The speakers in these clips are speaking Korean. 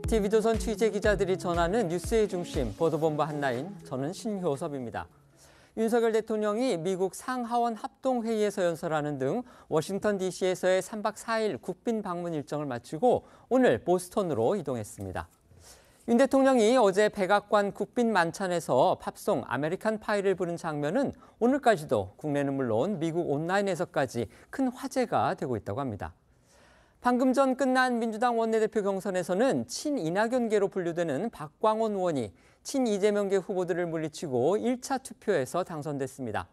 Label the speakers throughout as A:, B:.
A: TV조선 취재기자들이 전하는 뉴스의 중심, 보도본부 한라인, 저는 신효섭입니다. 윤석열 대통령이 미국 상하원 합동회의에서 연설하는 등 워싱턴 DC에서의 3박 4일 국빈 방문 일정을 마치고 오늘 보스턴으로 이동했습니다. 윤 대통령이 어제 백악관 국빈 만찬에서 팝송 아메리칸 파이를 부른 장면은 오늘까지도 국내는 물론 미국 온라인에서까지 큰 화제가 되고 있다고 합니다. 방금 전 끝난 민주당 원내대표 경선에서는 친이낙연계로 분류되는 박광원 의원이 친이재명계 후보들을 물리치고 1차 투표에서 당선됐습니다.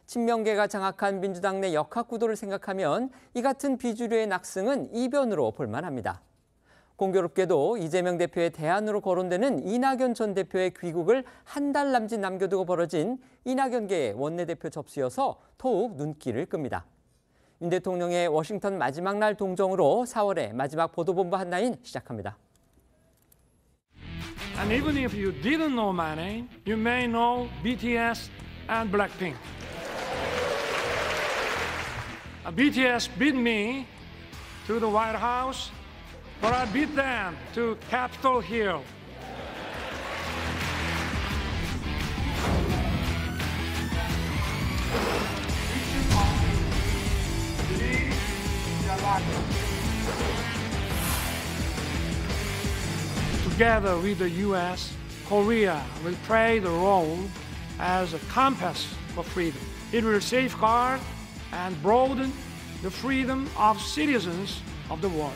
A: 친명계가 장악한 민주당 내 역학구도를 생각하면 이 같은 비주류의 낙승은 이변으로 볼만합니다. 공교롭게도 이재명 대표의 대안으로 거론되는 이낙연 전 대표의 귀국을 한 달 남짓 남겨두고 벌어진 이낙연계의 원내대표 접수여서 더욱 눈길을 끕니다. 윤 대통령의 워싱턴 마지막 날 동정으로 4월의 마지막 보도본부 한라인 시작합니다.
B: And even if you didn't know my name, you may know BTS and Blackpink. BTS beat me to the White House, but I beat them to Capitol Hill. Together with the U.S., Korea will play the role as a compass for freedom. It will safeguard and broaden the freedom of citizens of the world.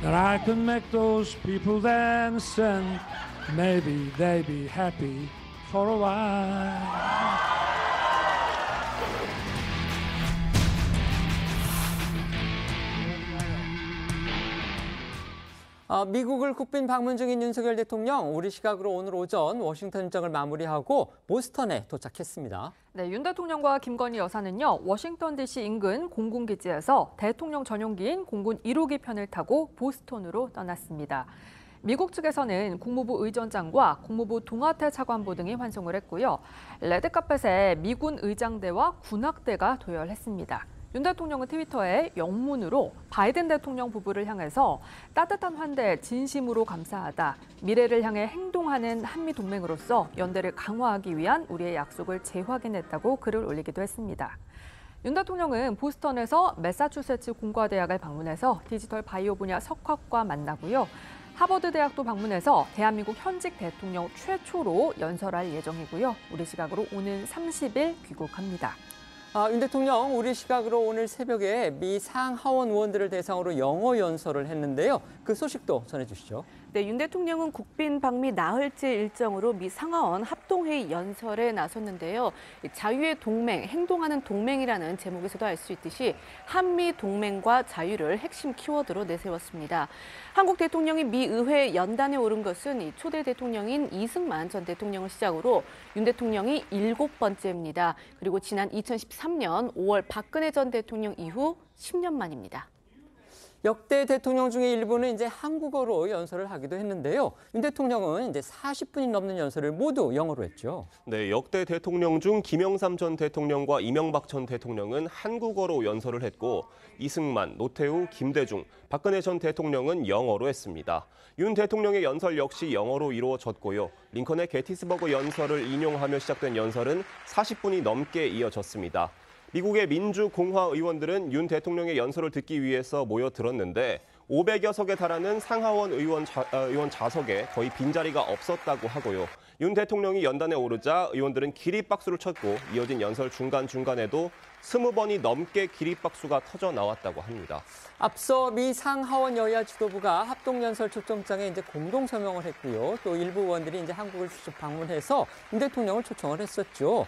B: That I can make those people dance and maybe they be happy for a while.
A: 미국을 국빈 방문 중인 윤석열 대통령, 우리 시각으로 오늘 오전 워싱턴 일정을 마무리하고 보스턴에 도착했습니다.
C: 네, 윤 대통령과 김건희 여사는요, 워싱턴 DC 인근 공군기지에서 대통령 전용기인 공군 1호기 편을 타고 보스턴으로 떠났습니다. 미국 측에서는 국무부 의전장과 국무부 동아태 차관보 등이 환송을 했고요. 레드카펫에 미군 의장대와 군악대가 도열했습니다. 윤 대통령은 트위터에 영문으로 바이든 대통령 부부를 향해서 따뜻한 환대에 진심으로 감사하다. 미래를 향해 행동하는 한미동맹으로서 연대를 강화하기 위한 우리의 약속을 재확인했다고 글을 올리기도 했습니다. 윤 대통령은 보스턴에서 매사추세츠 공과대학을 방문해서 디지털 바이오 분야 석학과 만나고요. 하버드 대학도 방문해서 대한민국 현직 대통령 최초로 연설할 예정이고요. 우리 시각으로 오는 30일 귀국합니다.
A: 윤 대통령, 우리 시각으로 오늘 새벽에 미 상하원 의원들을 대상으로 영어 연설을 했는데요. 그 소식도 전해주시죠.
D: 네, 윤 대통령은 국빈 방미 나흘째 일정으로 미 상하원 합동회의 연설에 나섰는데요. 자유의 동맹, 행동하는 동맹이라는 제목에서도 알 수 있듯이 한미 동맹과 자유를 핵심 키워드로 내세웠습니다. 한국 대통령이 미 의회 연단에 오른 것은 초대 대통령인 이승만 전 대통령을 시작으로 윤 대통령이 7번째입니다. 그리고 지난 2013년 5월 박근혜 전 대통령 이후 10년 만입니다.
A: 역대 대통령 중에 일부는 이제 한국어로 연설을 하기도 했는데요. 윤 대통령은 이제 40분이 넘는 연설을 모두 영어로 했죠.
E: 네, 역대 대통령 중 김영삼 전 대통령과 이명박 전 대통령은 한국어로 연설을 했고 이승만, 노태우, 김대중, 박근혜 전 대통령은 영어로 했습니다. 윤 대통령의 연설 역시 영어로 이루어졌고요. 링컨의 게티스버그 연설을 인용하며 시작된 연설은 40분이 넘게 이어졌습니다. 미국의 민주공화 의원들은 윤 대통령의 연설을 듣기 위해서 모여들었는데 500여 석에 달하는 상하원 의원 좌석에 거의 빈자리가 없었다고 하고요. 윤 대통령이 연단에 오르자 의원들은 기립박수를 쳤고 이어진 연설 중간중간에도 20번이 넘게 기립박수가 터져 나왔다고 합니다.
A: 앞서 미 상하원 여야 지도부가 합동연설 초청장에 이제 공동 서명을 했고요. 또 일부 의원들이 이제 한국을 직접 방문해서 윤 대통령을 초청을 했었죠.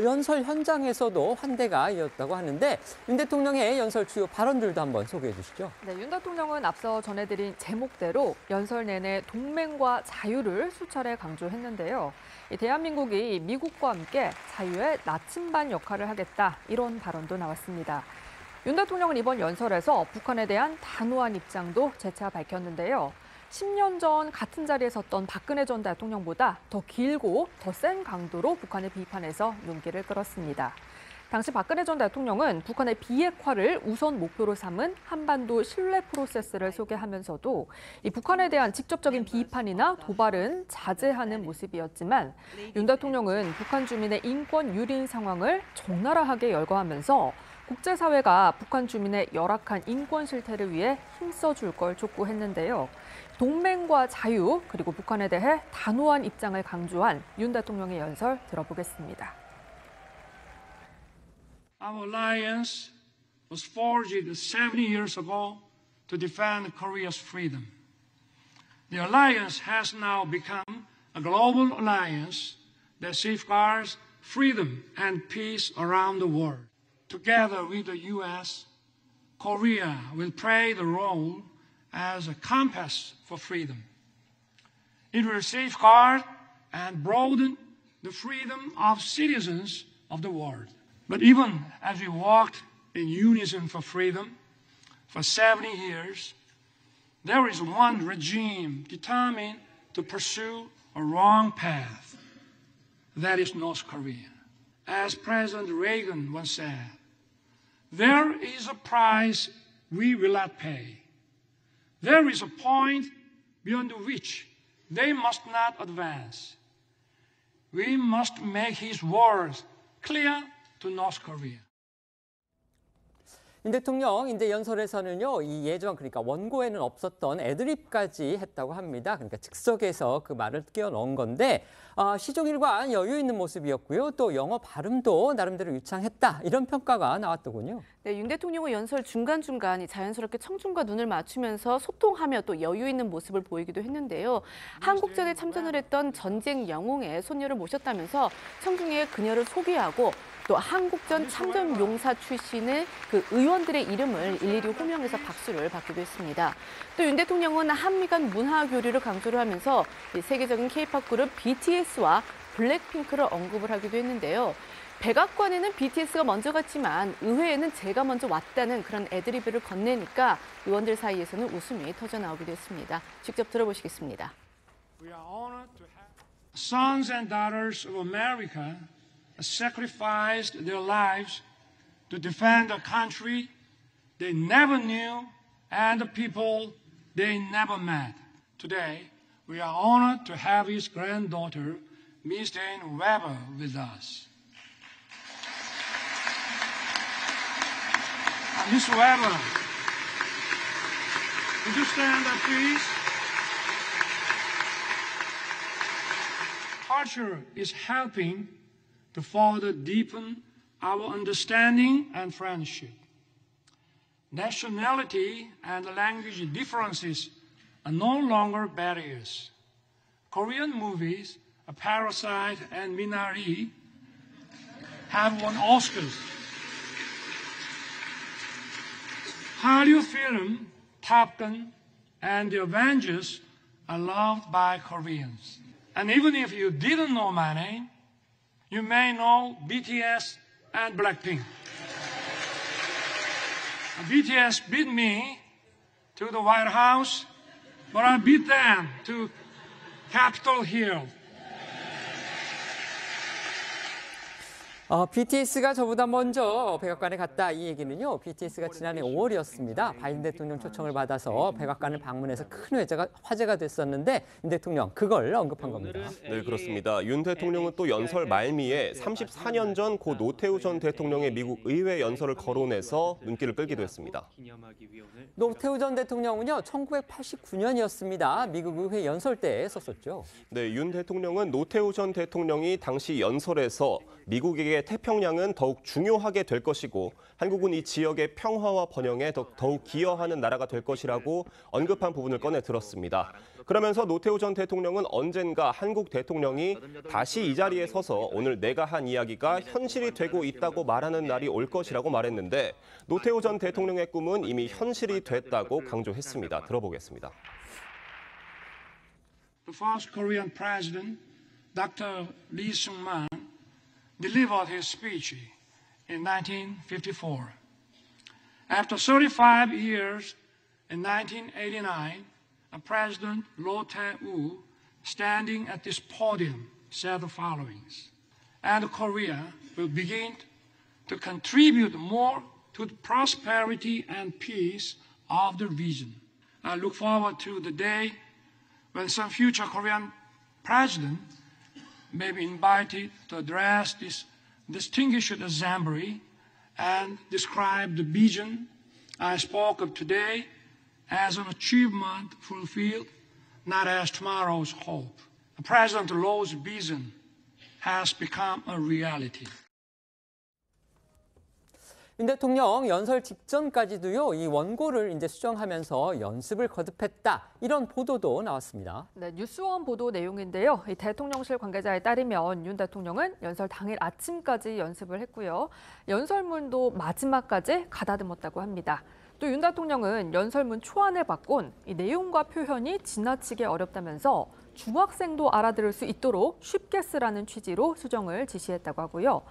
A: 연설 현장에서도 환대가 이었다고 하는데 윤 대통령의 연설 주요 발언들도 한번 소개해 주시죠.
C: 네, 윤 대통령은 앞서 전해드린 제목대로 연설 내내 동맹과 자유를 수차례 강조했는데요. 대한민국이 미국과 함께 자유의 나침반 역할을 하겠다, 이런 발언도 나왔습니다. 윤 대통령은 이번 연설에서 북한에 대한 단호한 입장도 재차 밝혔는데요. 10년 전 같은 자리에 섰던 박근혜 전 대통령보다 더 길고 더 센 강도로 북한을 비판해서 눈길을 끌었습니다. 당시 박근혜 전 대통령은 북한의 비핵화를 우선 목표로 삼은 한반도 신뢰 프로세스를 소개하면서도 이 북한에 대한 직접적인 비판이나 도발은 자제하는 모습이었지만 윤 대통령은 북한 주민의 인권 유린 상황을 적나라하게 열거하면서 국제사회가 북한 주민의 열악한 인권 실태를 위해 힘써줄 걸 촉구했는데요. 동맹과 자유, 그리고 북한에 대해 단호한 입장을 강조한 윤 대통령의 연설 들어보겠습니다.
B: Our alliance was forged 70 years ago to defend Korea's freedom. The alliance has now become a global alliance that safeguards freedom and peace around the world. Together with the U.S., Korea will play the role as a compass for freedom. It will safeguard and broaden the freedom of citizens of the world. But even as we walked in unison for freedom for 70 years, there is one regime determined to pursue a wrong path. That is North Korea. As President Reagan once said, there is a price we will not pay. There is a point beyond which they must not advance. We must make his words clear to North Korea.
A: 윤 대통령 이제 연설에서는요, 이 예전 그러니까 원고에는 없었던 애드립까지 했다고 합니다. 그러니까 즉석에서 그 말을 끼워 넣은 건데 시종일관 여유 있는 모습이었고요. 또 영어 발음도 나름대로 유창했다, 이런 평가가 나왔더군요.
D: 네, 윤 대통령은 연설 중간중간 자연스럽게 청중과 눈을 맞추면서 소통하며 또 여유 있는 모습을 보이기도 했는데요. 한국전에 참전을 했던 전쟁 영웅의 손녀를 모셨다면서 청중에게 그녀를 소개하고 또 한국전 참전 용사 출신의 그 의원들의 이름을 일일이 호명해서 박수를 받기도 했습니다. 또 윤 대통령은 한미 간 문화 교류를 강조를 하면서 세계적인 K-팝 그룹 BTS와 블랙핑크를 언급을 하기도 했는데요. 백악관에는 BTS가 먼저 갔지만 의회에는 제가 먼저 왔다는 그런 애드리브를 건네니까 의원들 사이에서는 웃음이 터져나오기도 했습니다. 직접 들어보시겠습니다.
B: We are honored to have sons and daughters of America sacrificed their lives to defend a country they never knew and the people they never met. Today, we are honored to have his granddaughter, Miss Jane Weber, with us. Miss Weber, would you stand up, please? Culture is helping to further deepen our understanding and friendship. Nationality and language differences are no longer barriers. Korean movies, Parasite and Minari, have won Oscars. Hollywood film Top Gun and The Avengers are loved by Koreans. And even if you didn't know my name, you may know BTS and Blackpink. BTS beat me to the White House, but I beat them to Capitol Hill.
A: BTS가 저보다 먼저 백악관에 갔다, 이 얘기는요, BTS가 지난해 5월이었습니다. 바이든 대통령 초청을 받아서 백악관을 방문해서 큰 화제가 됐었는데 윤 대통령 그걸 언급한 겁니다.
E: 네, 그렇습니다. 윤 대통령은 또 연설 말미에 34년 전 고 노태우 전 대통령의 미국 의회 연설을 거론해서 눈길을 끌기도 했습니다.
A: 노태우 전 대통령은요, 1989년이었습니다. 미국 의회 연설 때 썼었죠.
E: 네, 윤 대통령은 노태우 전 대통령이 당시 연설에서 미국에게 대태평양은 더욱 중요하게 될 것이고 한국은 이 지역의 평화와 번영에 더욱 기여하는 나라가 될 것이라고 언급한 부분을 꺼내 들었습니다. 그러면서 노태우 전 대통령은 언젠가 한국 대통령이 다시 이 자리에 서서 오늘 내가 한 이야기가 현실이 되고 있다고 말하는 날이 올 것이라고 말했는데 노태우 전 대통령의 꿈은 이미 현실이 됐다고 강조했습니다. 들어보겠습니다.
B: The first Korean president, Dr. Lee Sung-man, delivered his speech in 1954. After 35 years, in 1989, President Roh Tae-woo, standing at this podium, said the following: "And Korea will begin to contribute more to the prosperity and peace of the region." I look forward to the day when some future Korean president may be invited to address this distinguished assembly and describe the vision I spoke of today as an achievement fulfilled, not as tomorrow's hope. President Roh's vision has become a reality.
A: 윤 대통령 연설 직전까지도요, 이 원고를 이제 수정하면서 연습을 거듭했다. 이런 보도도 나왔습니다.
C: 네, 뉴스원 보도 내용인데요. 이 대통령실 관계자에 따르면 윤 대통령은 연설 당일 아침까지 연습을 했고요. 연설문도 마지막까지 가다듬었다고 합니다. 또 윤 대통령은 연설문 초안을 바꾼 이 내용과 표현이 지나치게 어렵다면서 중학생도 알아들을 수 있도록 쉽게 쓰라는 취지로 수정을 지시했다고 하고요.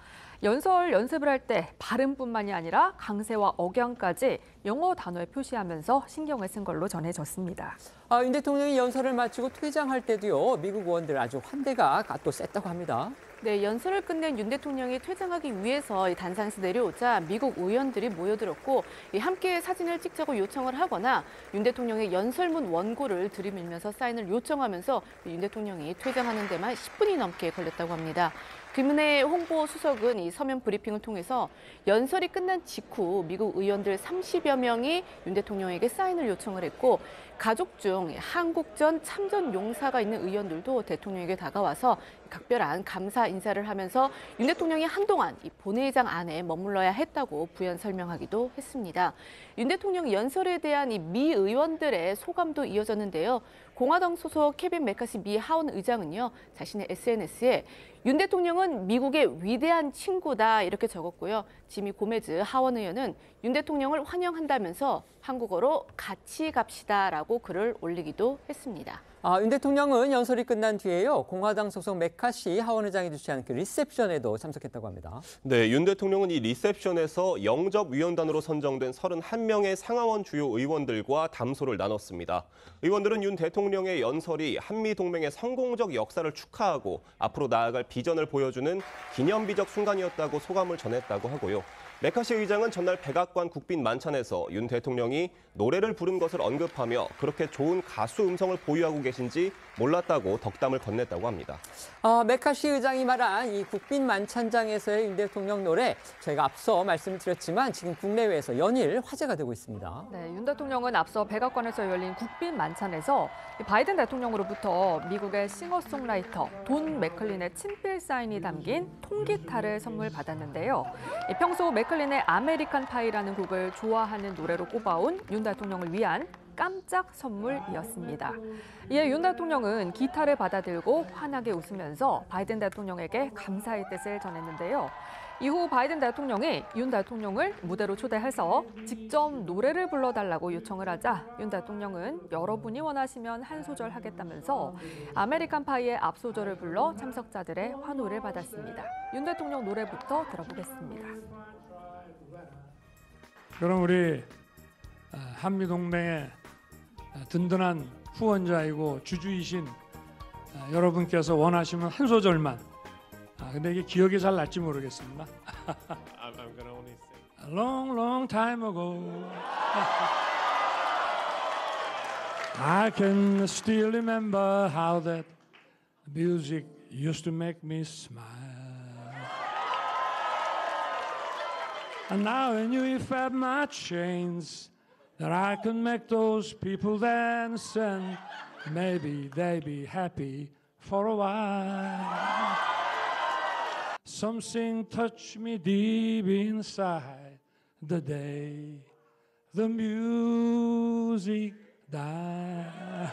C: 연습을 할 때 발음뿐만이 아니라 강세와 억양까지 영어 단어에 표시하면서 신경을 쓴 걸로 전해졌습니다.
A: 윤 대통령이 연설을 마치고 퇴장할 때도요, 미국 의원들 아주 환대가 또 셌다고 합니다.
D: 네, 연설을 끝낸 윤 대통령이 퇴장하기 위해서 단상에서 내려오자 미국 의원들이 모여들었고 함께 사진을 찍자고 요청을 하거나 윤 대통령의 연설문 원고를 들이밀면서 사인을 요청하면서 윤 대통령이 퇴장하는 데만 10분이 넘게 걸렸다고 합니다. 김은혜 홍보수석은 이 서면 브리핑을 통해서 연설이 끝난 직후 미국 의원들 30여 명이 윤 대통령에게 사인을 요청을 했고 가족 중 한국전 참전 용사가 있는 의원들도 대통령에게 다가와서 각별한 감사 인사를 하면서 윤 대통령이 한동안 이 본회의장 안에 머물러야 했다고 부연 설명하기도 했습니다. 윤 대통령 연설에 대한 이 미 의원들의 소감도 이어졌는데요. 공화당 소속 케빈 메카시 미 하원 의장은요, 자신의 SNS에 윤 대통령은 미국의 위대한 친구다 이렇게 적었고요. 지미 고메즈 하원 의원은 윤 대통령을 환영한다면서 한국어로 같이 갑시다라고 글을 올리기도 했습니다.
A: 윤 대통령은 연설이 끝난 뒤에요, 공화당 소속 메카시 하원 의장이 주최한 그 리셉션에도 참석했다고 합니다.
E: 네, 윤 대통령은 이 리셉션에서 영접위원단으로 선정된 31명의 상하원 주요 의원들과 담소를 나눴습니다. 의원들은 윤 대통령의 연설이 한미동맹의 성공적 역사를 축하하고 앞으로 나아갈 비전을 보여주는 기념비적 순간이었다고 소감을 전했다고 하고요. 메카시 의장은 전날 백악관 국빈 만찬에서 윤 대통령이 노래를 부른 것을 언급하며 그렇게 좋은 가수 음성을 보유하고 계신지 몰랐다고 덕담을 건넸다고 합니다.
A: 메카시 의장이 말한 이 국빈 만찬장에서의 윤 대통령 노래, 저희가 앞서 말씀드렸지만 지금 국내외에서 연일 화제가 되고 있습니다.
C: 네, 윤 대통령은 앞서 백악관에서 열린 국빈 만찬에서 바이든 대통령으로부터 미국의 싱어송라이터 돈 맥클린의 친필 사인이 담긴 통기타를 선물 받았는데요. 평소 맥클린의 아메리칸 파이라는 곡을 좋아하는 노래로 꼽아온 윤 대통령을 위한 깜짝 선물이었습니다. 이에 윤 대통령은 기타를 받아들고 환하게 웃으면서 바이든 대통령에게 감사의 뜻을 전했는데요. 이후 바이든 대통령이 윤 대통령을 무대로 초대해서 직접 노래를 불러달라고 요청을 하자 윤 대통령은 여러분이 원하시면 한 소절 하겠다면서 아메리칸 파이의 앞소절을 불러 참석자들의 환호를 받았습니다. 윤 대통령 노래부터 들어보겠습니다.
B: 그럼 우리 한미동맹의 든든한 후원자이고 주주이신 여러분께서 원하시면 한 소절만. 근데 이게 기억이 잘 날지 모르겠습니다.
F: I'm gonna only sing.
B: A long, long time ago, I can still remember how that music used to make me smile. And now I knew if I had my chains that I could make those people dance and maybe they'd be happy for a while. Something touched me deep inside the day the music died.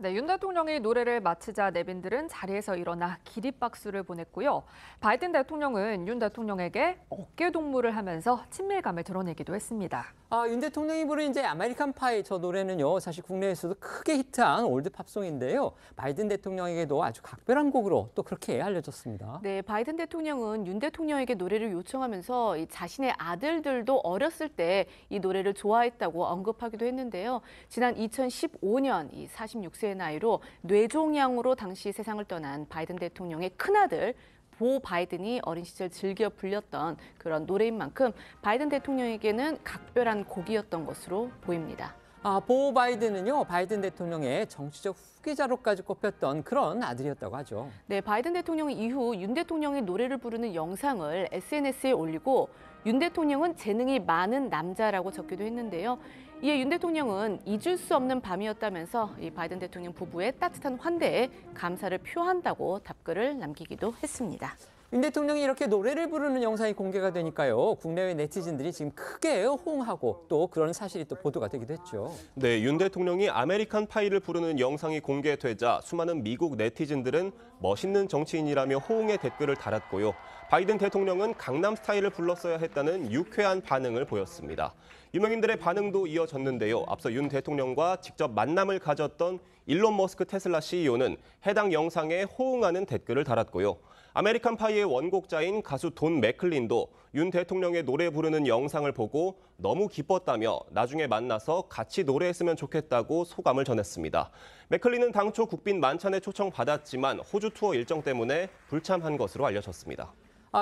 C: 네, 윤 대통령이 노래를 마치자 내빈들은 자리에서 일어나 기립박수를 보냈고요. 바이든 대통령은 윤 대통령에게 어깨 동무를 하면서 친밀감을 드러내기도 했습니다.
A: 윤 대통령이 부른 이제 아메리칸 파이 저 노래는요, 사실 국내에서도 크게 히트한 올드 팝송인데요. 바이든 대통령에게도 아주 각별한 곡으로 또 그렇게 알려졌습니다.
D: 네, 바이든 대통령은 윤 대통령에게 노래를 요청하면서 자신의 아들들도 어렸을 때 이 노래를 좋아했다고 언급하기도 했는데요. 지난 2015년 이 46세의 나이로 뇌종양으로 당시 세상을 떠난 바이든 대통령의 큰아들 보 바이든이 어린 시절 즐겨 불렸던 그런 노래인 만큼 바이든 대통령에게는 각별한 곡이었던 것으로 보입니다.
A: 보 바이든은요, 바이든 대통령의 정치적 후계자로까지 꼽혔던 그런 아들이었다고 하죠.
D: 네, 바이든 대통령은 이후 윤 대통령이 노래를 부르는 영상을 SNS에 올리고 윤 대통령은 재능이 많은 남자라고 적기도 했는데요. 이에 윤 대통령은 잊을 수 없는 밤이었다면서 이 바이든 대통령 부부의 따뜻한 환대에 감사를 표한다고 답글을 남기기도 했습니다.
A: 윤 대통령이 이렇게 노래를 부르는 영상이 공개가 되니까요, 국내외 네티즌들이 지금 크게 호응하고 또 그런 사실이 또 보도가 되기도 했죠.
E: 네, 윤 대통령이 아메리칸 파이를 부르는 영상이 공개되자 수많은 미국 네티즌들은 멋있는 정치인이라며 호응의 댓글을 달았고요. 바이든 대통령은 강남 스타일을 불렀어야 했다는 유쾌한 반응을 보였습니다. 유명인들의 반응도 이어졌는데요. 앞서 윤 대통령과 직접 만남을 가졌던 일론 머스크 테슬라 CEO는 해당 영상에 호응하는 댓글을 달았고요. 아메리칸 파이의 원곡자인 가수 돈 맥클린도 윤 대통령의 노래 부르는 영상을 보고 너무 기뻤다며 나중에 만나서 같이 노래했으면 좋겠다고 소감을 전했습니다. 맥클린은 당초 국빈 만찬에 초청받았지만 호주 투어 일정 때문에 불참한 것으로 알려졌습니다.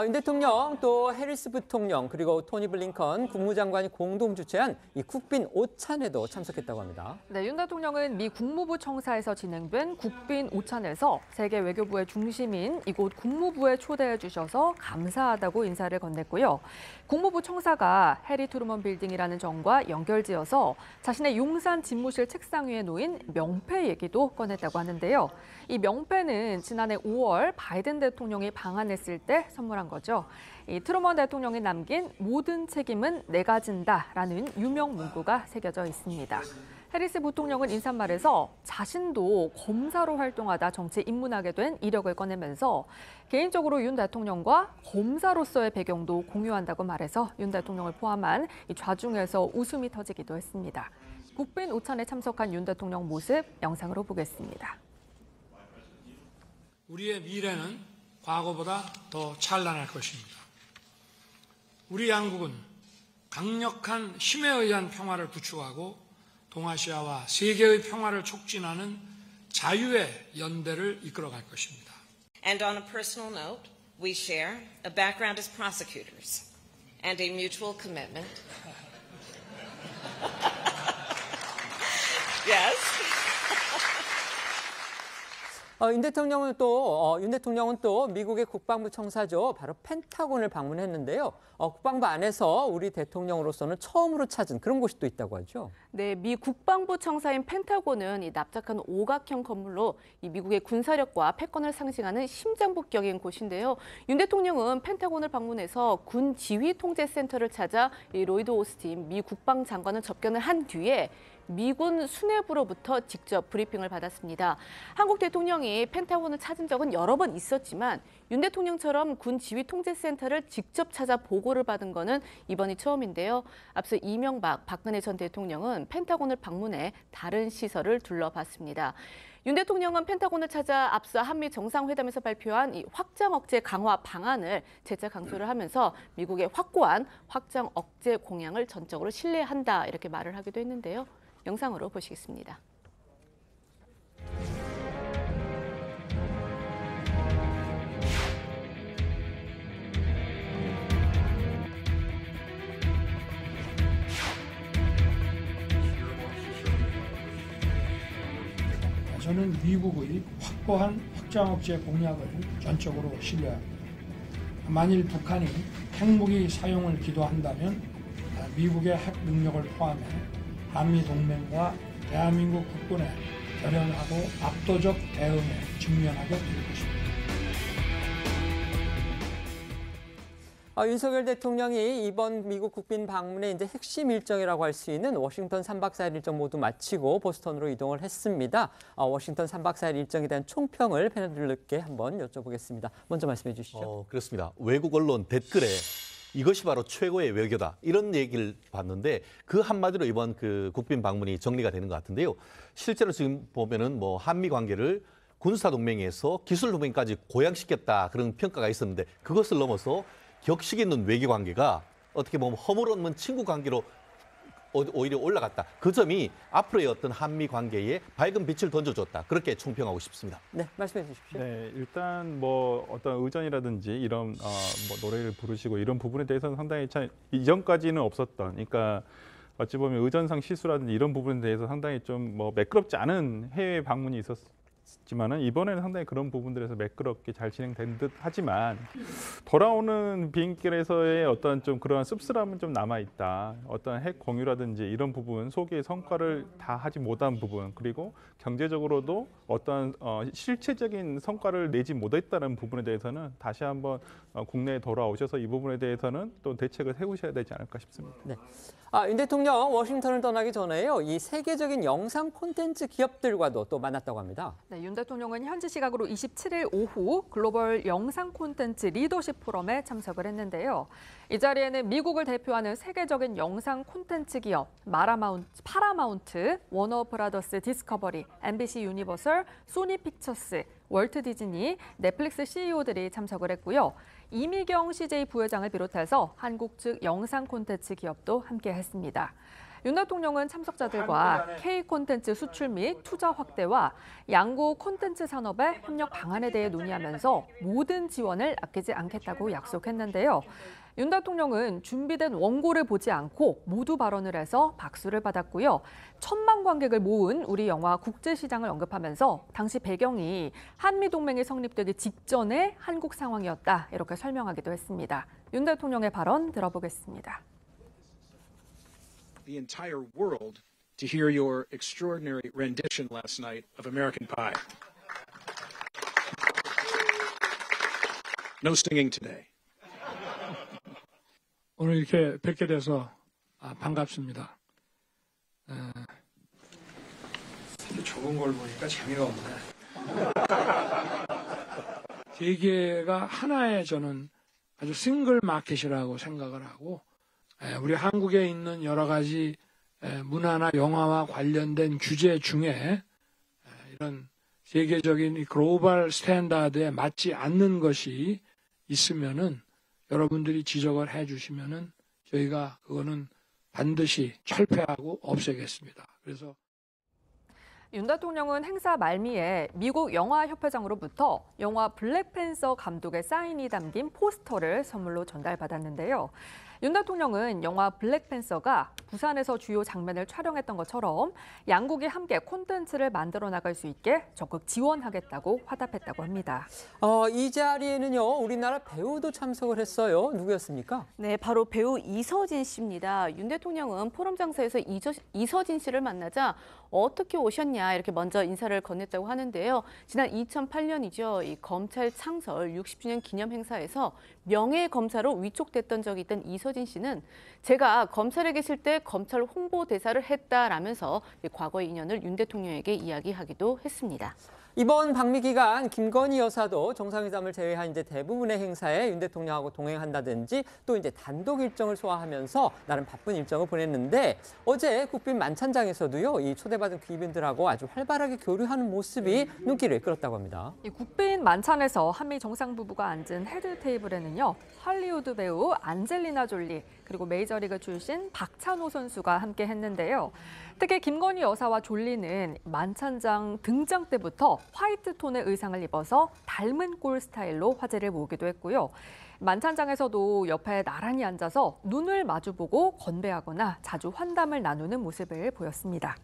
A: 윤 대통령, 또 해리스 부통령, 그리고 토니 블링컨 국무장관이 공동 주최한 이 국빈 오찬에도 참석했다고 합니다.
C: 네, 윤 대통령은 미 국무부 청사에서 진행된 국빈 오찬에서 세계 외교부의 중심인 이곳 국무부에 초대해 주셔서 감사하다고 인사를 건넸고요. 국무부 청사가 해리 트루먼 빌딩이라는 정과 연결지어서 자신의 용산 집무실 책상 위에 놓인 명패 얘기도 꺼냈다고 하는데요. 이 명패는 지난해 5월 바이든 대통령이 방한했을 때 선물한 거죠. 이 트루먼 대통령이 남긴 모든 책임은 내가 진다라는 유명 문구가 새겨져 있습니다. 해리스 부통령은 인사말에서 자신도 검사로 활동하다 정치에 입문하게 된 이력을 꺼내면서 개인적으로 윤 대통령과 검사로서의 배경도 공유한다고 말해서 윤 대통령을 포함한 이 좌중에서 웃음이 터지기도 했습니다. 국빈 오찬에 참석한 윤 대통령 모습 영상으로 보겠습니다.
B: 우리의 미래는 과거보다 더 찬란할 것입니다. 우리 양국은 강력한 힘에 의한 평화를 구축하고 동아시아와 세계의 평화를 촉진하는 자유의 연대를 이끌어갈 것입니다.
G: And on a personal note, we share a background as prosecutors and a mutual commitment. Yes.
A: 윤 대통령은 또 미국의 국방부 청사죠. 바로 펜타곤을 방문했는데요. 국방부 안에서 우리 대통령으로서는 처음으로 찾은 그런 곳이 또 있다고 하죠.
D: 네, 미 국방부 청사인 펜타곤은 이 납작한 오각형 건물로 이 미국의 군사력과 패권을 상징하는 심장복격인 곳인데요. 윤 대통령은 펜타곤을 방문해서 군 지휘 통제 센터를 찾아 이 로이드 오스틴 미 국방장관을 접견을 한 뒤에 미군 수뇌부로부터 직접 브리핑을 받았습니다. 한국 대통령이 펜타곤을 찾은 적은 여러 번 있었지만 윤 대통령처럼 군 지휘통제센터를 직접 찾아 보고를 받은 것은 이번이 처음인데요. 앞서 이명박, 박근혜 전 대통령은 펜타곤을 방문해 다른 시설을 둘러봤습니다. 윤 대통령은 펜타곤을 찾아 앞서 한미 정상회담에서 발표한 이 확장 억제 강화 방안을 재차 강조를 하면서 미국의 확고한 확장 억제 공약을 전적으로 신뢰한다 이렇게 말을 하기도 했는데요. 영상으로 보시겠습니다.
B: 저는 미국의 확고한 확장 억제 공약을 전적으로 신뢰합니다. 만일 북한이 핵무기 사용을 기도한다면 미국의 핵 능력을 포함해 한미 동맹과 대한민국 국군의 결연하고 압도적 대응에 직면하게 될 것입니다.
A: 윤석열 대통령이 이번 미국 국빈 방문의 이제 핵심 일정이라고 할 수 있는 워싱턴 3박 4일 일정 모두 마치고 보스턴으로 이동을 했습니다. 워싱턴 3박 4일 일정에 대한 총평을 패널들께 한번 여쭤보겠습니다. 먼저 말씀해 주시죠.
H: 그렇습니다. 외국 언론 댓글에 이것이 바로 최고의 외교다 이런 얘기를 봤는데 그 한마디로 이번 그 국빈 방문이 정리가 되는 것 같은데요. 실제로 지금 보면은 뭐 한미 관계를 군사 동맹에서 기술 동맹까지 고양시켰다 그런 평가가 있었는데 그것을 넘어서 격식 있는 외교 관계가 어떻게 보면 허물없는 친구 관계로 오히려 올라갔다. 그 점이 앞으로의 어떤 한미 관계에 밝은 빛을 던져줬다. 그렇게 총평하고 싶습니다.
A: 네, 말씀해 주십시오.
I: 네, 일단 뭐 어떤 의전이라든지 이런 뭐 노래를 부르시고 이런 부분에 대해서는 상당히 참 이전까지는 없었던, 그러니까 어찌 보면 의전상 실수라든지 이런 부분에 대해서 상당히 좀 뭐 매끄럽지 않은 해외 방문이 있었지만은 이번에는 상당히 그런 부분들에서 매끄럽게 잘 진행된 듯 하지만 돌아오는 비행길에서의 어떤 좀 그런 씁쓸함은 좀 남아 있다. 어떤 핵 공유라든지 이런 부분 속에 성과를 다 하지 못한 부분, 그리고 경제적으로도 어떤 실체적인 성과를 내지 못했다는 부분에 대해서는 다시 한번 국내에 돌아오셔서 이 부분에 대해서는 또 대책을 세우셔야 되지 않을까 싶습니다.
A: 네. 윤 대통령 워싱턴을 떠나기 전에요. 이 세계적인 영상 콘텐츠 기업들과도 또 만났다고 합니다.
C: 네, 윤 대통령은 현지 시각으로 27일 오후 글로벌 영상 콘텐츠 리더십 포럼에 참석을 했는데요. 이 자리에는 미국을 대표하는 세계적인 영상 콘텐츠 기업 파라마운트, 워너브라더스 디스커버리, MBC 유니버설, 소니 픽처스, 월트 디즈니, 넷플릭스 CEO들이 참석을 했고요. 이미경 CJ 부회장을 비롯해서 한국 측 영상 콘텐츠 기업도 함께했습니다. 윤 대통령은 참석자들과 K 콘텐츠 수출 및 투자 확대와 양국 콘텐츠 산업의 협력 방안에 대해 논의하면서 모든 지원을 아끼지 않겠다고 약속했는데요. 윤 대통령은 준비된 원고를 보지 않고 모두 발언을 해서 박수를 받았고요. 1,000만 관객을 모은 우리 영화 국제시장을 언급하면서 당시 배경이 한미동맹이 성립되기 직전의 한국 상황이었다, 이렇게 설명하기도 했습니다. 윤 대통령의 발언 들어보겠습니다.
J: The entire world to hear your extraordinary rendition last night of American Pie. No singing today.
B: 오늘 이렇게 뵙게 돼서 반갑습니다. 적은 걸 보니까 재미가 없네. 세계가 하나의 저는 아주 싱글 마켓이라고 생각을 하고 우리 한국에 있는 여러 가지 문화나 영화와 관련된 규제 중에 이런 세계적인 글로벌 스탠다드에 맞지 않는 것이 있으면은 여러분들이 지적을 해주시면은 저희가 그거는 반드시 철폐하고 없애겠습니다. 그래서
C: 윤 대통령은 행사 말미에 미국 영화협회장으로부터 영화 블랙팬서 감독의 사인이 담긴 포스터를 선물로 전달받았는데요. 윤 대통령은 영화 블랙팬서가 부산에서 주요 장면을 촬영했던 것처럼 양국이 함께 콘텐츠를 만들어 나갈 수 있게 적극 지원하겠다고 화답했다고 합니다.
A: 이 자리에는요, 우리나라 배우도 참석을 했어요. 누구였습니까?
D: 네, 바로 배우 이서진 씨입니다. 윤 대통령은 포럼 장소에서 이서진 씨를 만나자 어떻게 오셨냐 이렇게 먼저 인사를 건넸다고 하는데요. 지난 2008년이죠. 이 검찰 창설 60주년 기념 행사에서 명예검사로 위촉됐던 적이 있던 이서진 씨는 제가 검찰에 계실 때 검찰 홍보대사를 했다라면서 과거의 인연을 윤 대통령에게 이야기하기도 했습니다.
A: 이번 방미 기간 김건희 여사도 정상회담을 제외한 이제 대부분의 행사에 윤 대통령하고 동행한다든지 또 이제 단독 일정을 소화하면서 나름 바쁜 일정을 보냈는데 어제 국빈 만찬장에서도요, 이 초대받은 귀빈들하고 아주 활발하게 교류하는 모습이 눈길을 끌었다고 합니다.
C: 이 국빈 만찬에서 한미 정상 부부가 앉은 헤드 테이블에는요, 할리우드 배우 안젤리나 졸리 그리고 메이저리그 출신 박찬호 선수가 함께 했는데요. 특히 김건희 여사와 졸리는 만찬장 등장 때부터 화이트 톤의 의상을 입어서 닮은 꼴 스타일로 화제를 모으기도 했고요. 만찬장에서도 옆에 나란히 앉아서 눈을 마주보고 건배하거나 자주 환담을 나누는 모습을 보였습니다.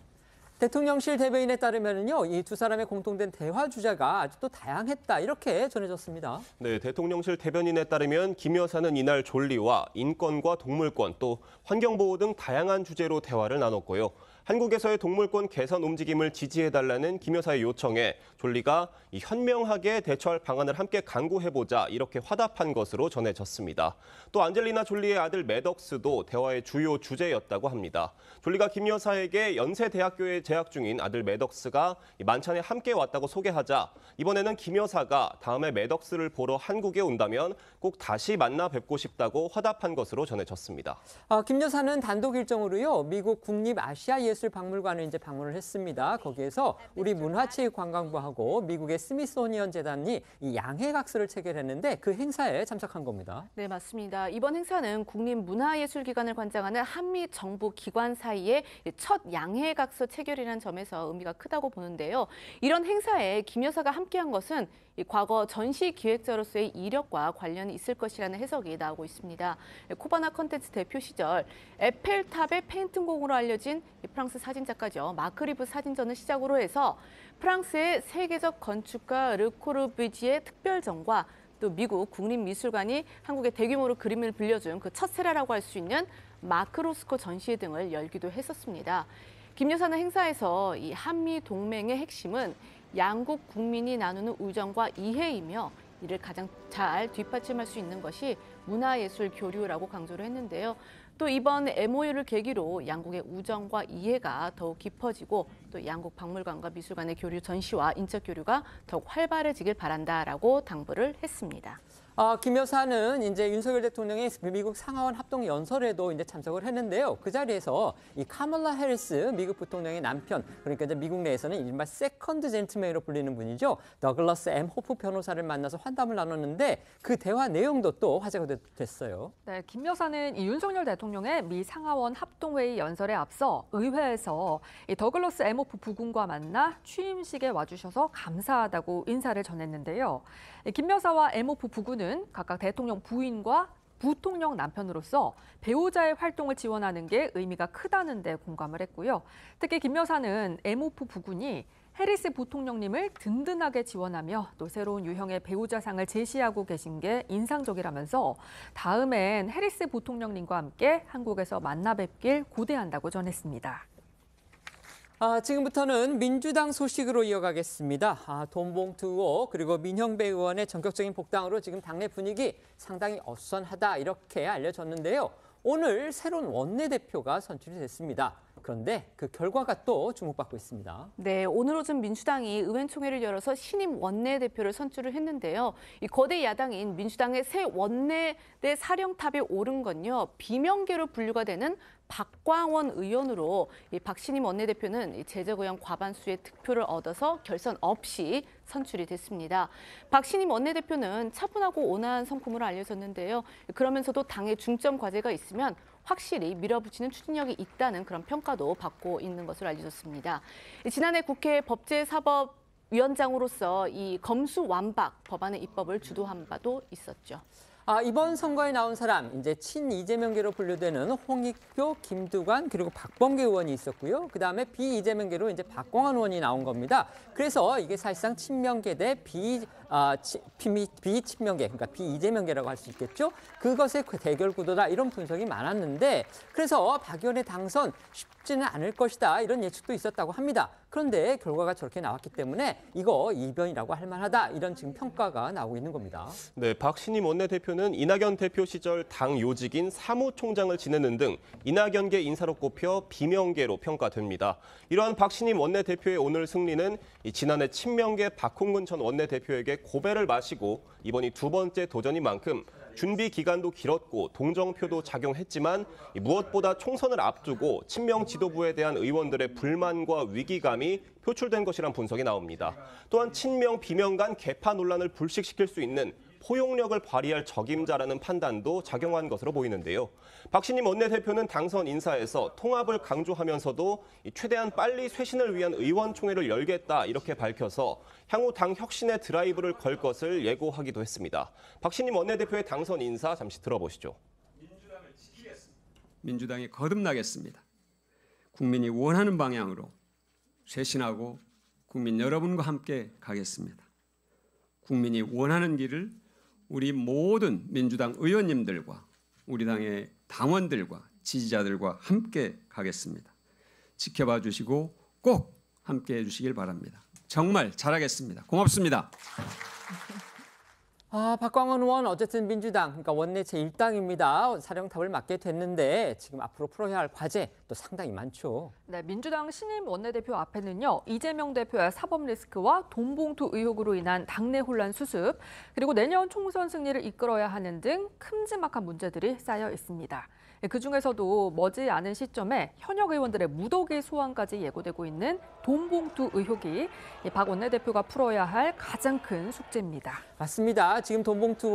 A: 대통령실 대변인에 따르면요, 이 두 사람의 공통된 대화 주제가 아주 또 다양했다, 이렇게 전해졌습니다.
E: 네, 대통령실 대변인에 따르면 김 여사는 이날 졸리와 인권과 동물권 또 환경보호 등 다양한 주제로 대화를 나눴고요. 한국에서의 동물권 개선 움직임을 지지해달라는 김 여사의 요청에 졸리가 현명하게 대처할 방안을 함께 강구해보자 이렇게 화답한 것으로 전해졌습니다. 또 안젤리나 졸리의 아들 매덕스도 대화의 주요 주제였다고 합니다. 졸리가 김 여사에게 연세대학교에 재학 중인 아들 매덕스가 만찬에 함께 왔다고 소개하자 이번에는 김 여사가 다음에 매덕스를 보러 한국에 온다면 꼭 다시 만나 뵙고 싶다고 화답한 것으로 전해졌습니다.
A: 김 여사는 단독 일정으로요, 미국 국립아시아예술박물관을 이제 방문을 했습니다. 거기에서 우리 문화체육관광부하고 미국의 스미소니언 재단이 이 양해각서를 체결했는데 그 행사에 참석한 겁니다.
D: 네, 맞습니다. 이번 행사는 국립문화예술기관을 관장하는 한미 정부 기관 사이의 첫 양해각서 체결이라는 점에서 의미가 크다고 보는데요. 이런 행사에 김 여사가 함께한 것은 과거 전시 기획자로서의 이력과 관련이 있을 것이라는 해석이 나오고 있습니다. 코바나 컨텐츠 대표 시절 에펠탑의 페인팅공으로 알려진 프랑스 사진작가죠. 마크 리브 사진전을 시작으로 해서 프랑스의 세계적 건축가 르 코르비지의 특별전과 또 미국 국립미술관이 한국에 대규모로 그림을 빌려준 그 첫 세례라고 할 수 있는 마크 로스코 전시회 등을 열기도 했었습니다. 김 여사는 행사에서 이 한미 동맹의 핵심은 양국 국민이 나누는 우정과 이해이며 이를 가장 잘 뒷받침할 수 있는 것이 문화예술 교류라고 강조를 했는데요. 또 이번 MOU를 계기로 양국의 우정과 이해가 더욱 깊어지고 또 양국 박물관과 미술관의 교류 전시와 인적 교류가 더욱 활발해지길 바란다라고 당부를 했습니다.
A: 김 여사는 이제 윤석열 대통령의 미국 상하원 합동 연설에도 이제 참석을 했는데요. 그 자리에서 이 카멀라 해리스 미국 부통령의 남편, 그러니까 이제 미국 내에서는 이른바 세컨드 젠틀맨으로 불리는 분이죠. 더글러스 M 호프 변호사를 만나서 환담을 나눴는데 그 대화 내용도 또 화제가 됐어요.
C: 네, 김 여사는 이 윤석열 대통령의 미 상하원 합동회의 연설에 앞서 의회에서 이 더글러스 M 호프 부군과 만나 취임식에 와주셔서 감사하다고 인사를 전했는데요. 김 여사와 M 호프 부군은 각각 대통령 부인과 부통령 남편으로서 배우자의 활동을 지원하는 게 의미가 크다는 데 공감을 했고요. 특히 김 여사는 M 호프 부군이 해리스 부통령님을 든든하게 지원하며 또 새로운 유형의 배우자상을 제시하고 계신 게 인상적이라면서 다음엔 해리스 부통령님과 함께 한국에서 만나 뵙길 고대한다고 전했습니다.
A: 지금부터는 민주당 소식으로 이어가겠습니다. 돈봉투 의혹 그리고 민형배 의원의 전격적인 복당으로 지금 당내 분위기 상당히 어수선하다 이렇게 알려졌는데요. 오늘 새로운 원내대표가 선출이 됐습니다. 그런데 그 결과가 또 주목받고 있습니다.
D: 네, 오늘 오전 민주당이 의원총회를 열어서 신임 원내대표를 선출을 했는데요. 이 거대 야당인 민주당의 새 원내대 사령탑에 오른 건요. 비명계로 분류가 되는 박광원 의원으로 이 박신임 원내대표는 제적 의원 과반수의 득표를 얻어서 결선 없이 선출이 됐습니다. 박신임 원내대표는 차분하고 온화한 성품으로 알려졌는데요. 그러면서도 당의 중점 과제가 있으면 확실히 밀어붙이는 추진력이 있다는 그런 평가도 받고 있는 것으로 알려졌습니다. 지난해 국회 법제사법위원장으로서 이 검수완박 법안의 입법을 주도한 바도 있었죠.
A: 이번 선거에 나온 사람, 이제 친이재명계로 분류되는 홍익표, 김두관, 그리고 박범계 의원이 있었고요. 그다음에 비이재명계로 이제 박광원 의원이 나온 겁니다. 그래서 이게 사실상 친명계 대 비친명계, 그러니까 비이재명계라고 할 수 있겠죠. 그것의 대결 구도다 이런 분석이 많았는데 그래서 박 의원의 당선 쉽지는 않을 것이다 이런 예측도 있었다고 합니다. 그런데 결과가 저렇게 나왔기 때문에 이거 이변이라고 할 만하다 이런 지금 평가가 나오고 있는 겁니다.
E: 네, 박신임 원내대표는 이낙연 대표 시절 당 요직인 사무총장을 지내는 등 이낙연계 인사로 꼽혀 비명계로 평가됩니다. 이러한 박신임 원내대표의 오늘 승리는 지난해 친명계 박홍근 전 원내대표에게 고배를 마시고 이번이 두 번째 도전인 만큼 준비 기간도 길었고 동정표도 작용했지만 무엇보다 총선을 앞두고 친명 지도부에 대한 의원들의 불만과 위기감이 표출된 것이란 분석이 나옵니다. 또한 친명, 비명 간 계파 논란을 불식시킬 수 있는 포용력을 발휘할 적임자라는 판단도 작용한 것으로 보이는데요. 박신임 원내대표는 당선 인사에서 통합을 강조하면서도 최대한 빨리 쇄신을 위한 의원총회를 열겠다 이렇게 밝혀서 향후 당 혁신의 드라이브를 걸 것을 예고하기도 했습니다. 박신임 원내대표의 당선 인사 잠시 들어보시죠.
K: 민주당이 거듭나겠습니다. 국민이 원하는 방향으로 쇄신하고 국민 여러분과 함께 가겠습니다. 국민이 원하는 길을 우리 모든 민주당 의원님들과 우리 당의 당원들과 지지자들과 함께 가겠습니다. 지켜봐 주시고 꼭 함께해 주시길 바랍니다. 정말 잘하겠습니다. 고맙습니다.
A: 박광원 의원 어쨌든 민주당, 그러니까 원내 제1당입니다. 사령탑을 맡게 됐는데 지금 앞으로 풀어야 할 과제 또 상당히 많죠.
C: 네, 민주당 신임 원내대표 앞에는요. 이재명 대표의 사법 리스크와 돈봉투 의혹으로 인한 당내 혼란 수습, 그리고 내년 총선 승리를 이끌어야 하는 등 큼지막한 문제들이 쌓여 있습니다. 그중에서도 머지않은 시점에 현역 의원들의 무더기 소환까지 예고되고 있는 돈봉투 의혹이 박 원내대표가 풀어야 할 가장 큰 숙제입니다.
A: 맞습니다. 지금 돈봉투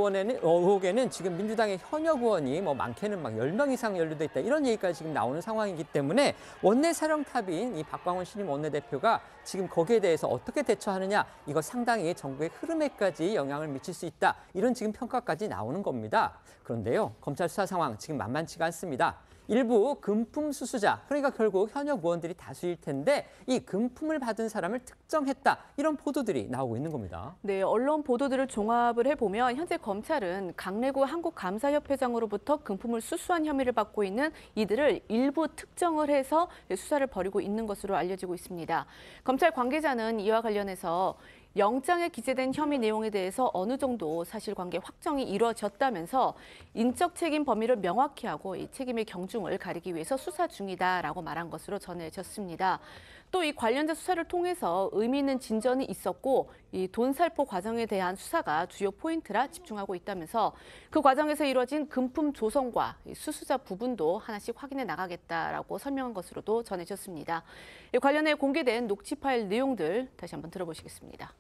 A: 의혹에는 지금 민주당의 현역 의원이 많게는 10명 이상 연루돼 있다. 이런 얘기까지 지금 나오는 상황이기 때문에 원내 사령탑인 이 박광원 신임 원내대표가 지금 거기에 대해서 어떻게 대처하느냐, 이거 상당히 정부의 흐름에까지 영향을 미칠 수 있다. 이런 지금 평가까지 나오는 겁니다. 그런데요, 검찰 수사 상황 지금 만만치가 않습니다. 일부 금품 수수자, 그러니까 결국 현역 의원들이 다수일 텐데 이 금품을 받은 사람을 특정했다. 이런 보도들이 나오고 있는 겁니다.
D: 네, 언론 보도들을 종합을 해보면 현재 검찰은 강래구 한국감사협회장으로부터 금품을 수수한 혐의를 받고 있는 이들을 일부 특정을 해서 수사를 벌이고 있는 것으로 알려지고 있습니다. 검찰 관계자는 이와 관련해서 영장에 기재된 혐의 내용에 대해서 어느 정도 사실관계 확정이 이루어졌다면서 인적 책임 범위를 명확히 하고 이 책임의 경중을 가리기 위해서 수사 중이다라고 말한 것으로 전해졌습니다. 또 이 관련자 수사를 통해서 의미 있는 진전이 있었고 이 돈 살포 과정에 대한 수사가 주요 포인트라 집중하고 있다면서 그 과정에서 이루어진 금품 조성과 수수자 부분도 하나씩 확인해 나가겠다라고 설명한 것으로도 전해졌습니다. 이 관련해 공개된 녹취 파일 내용들 다시 한번 들어보시겠습니다.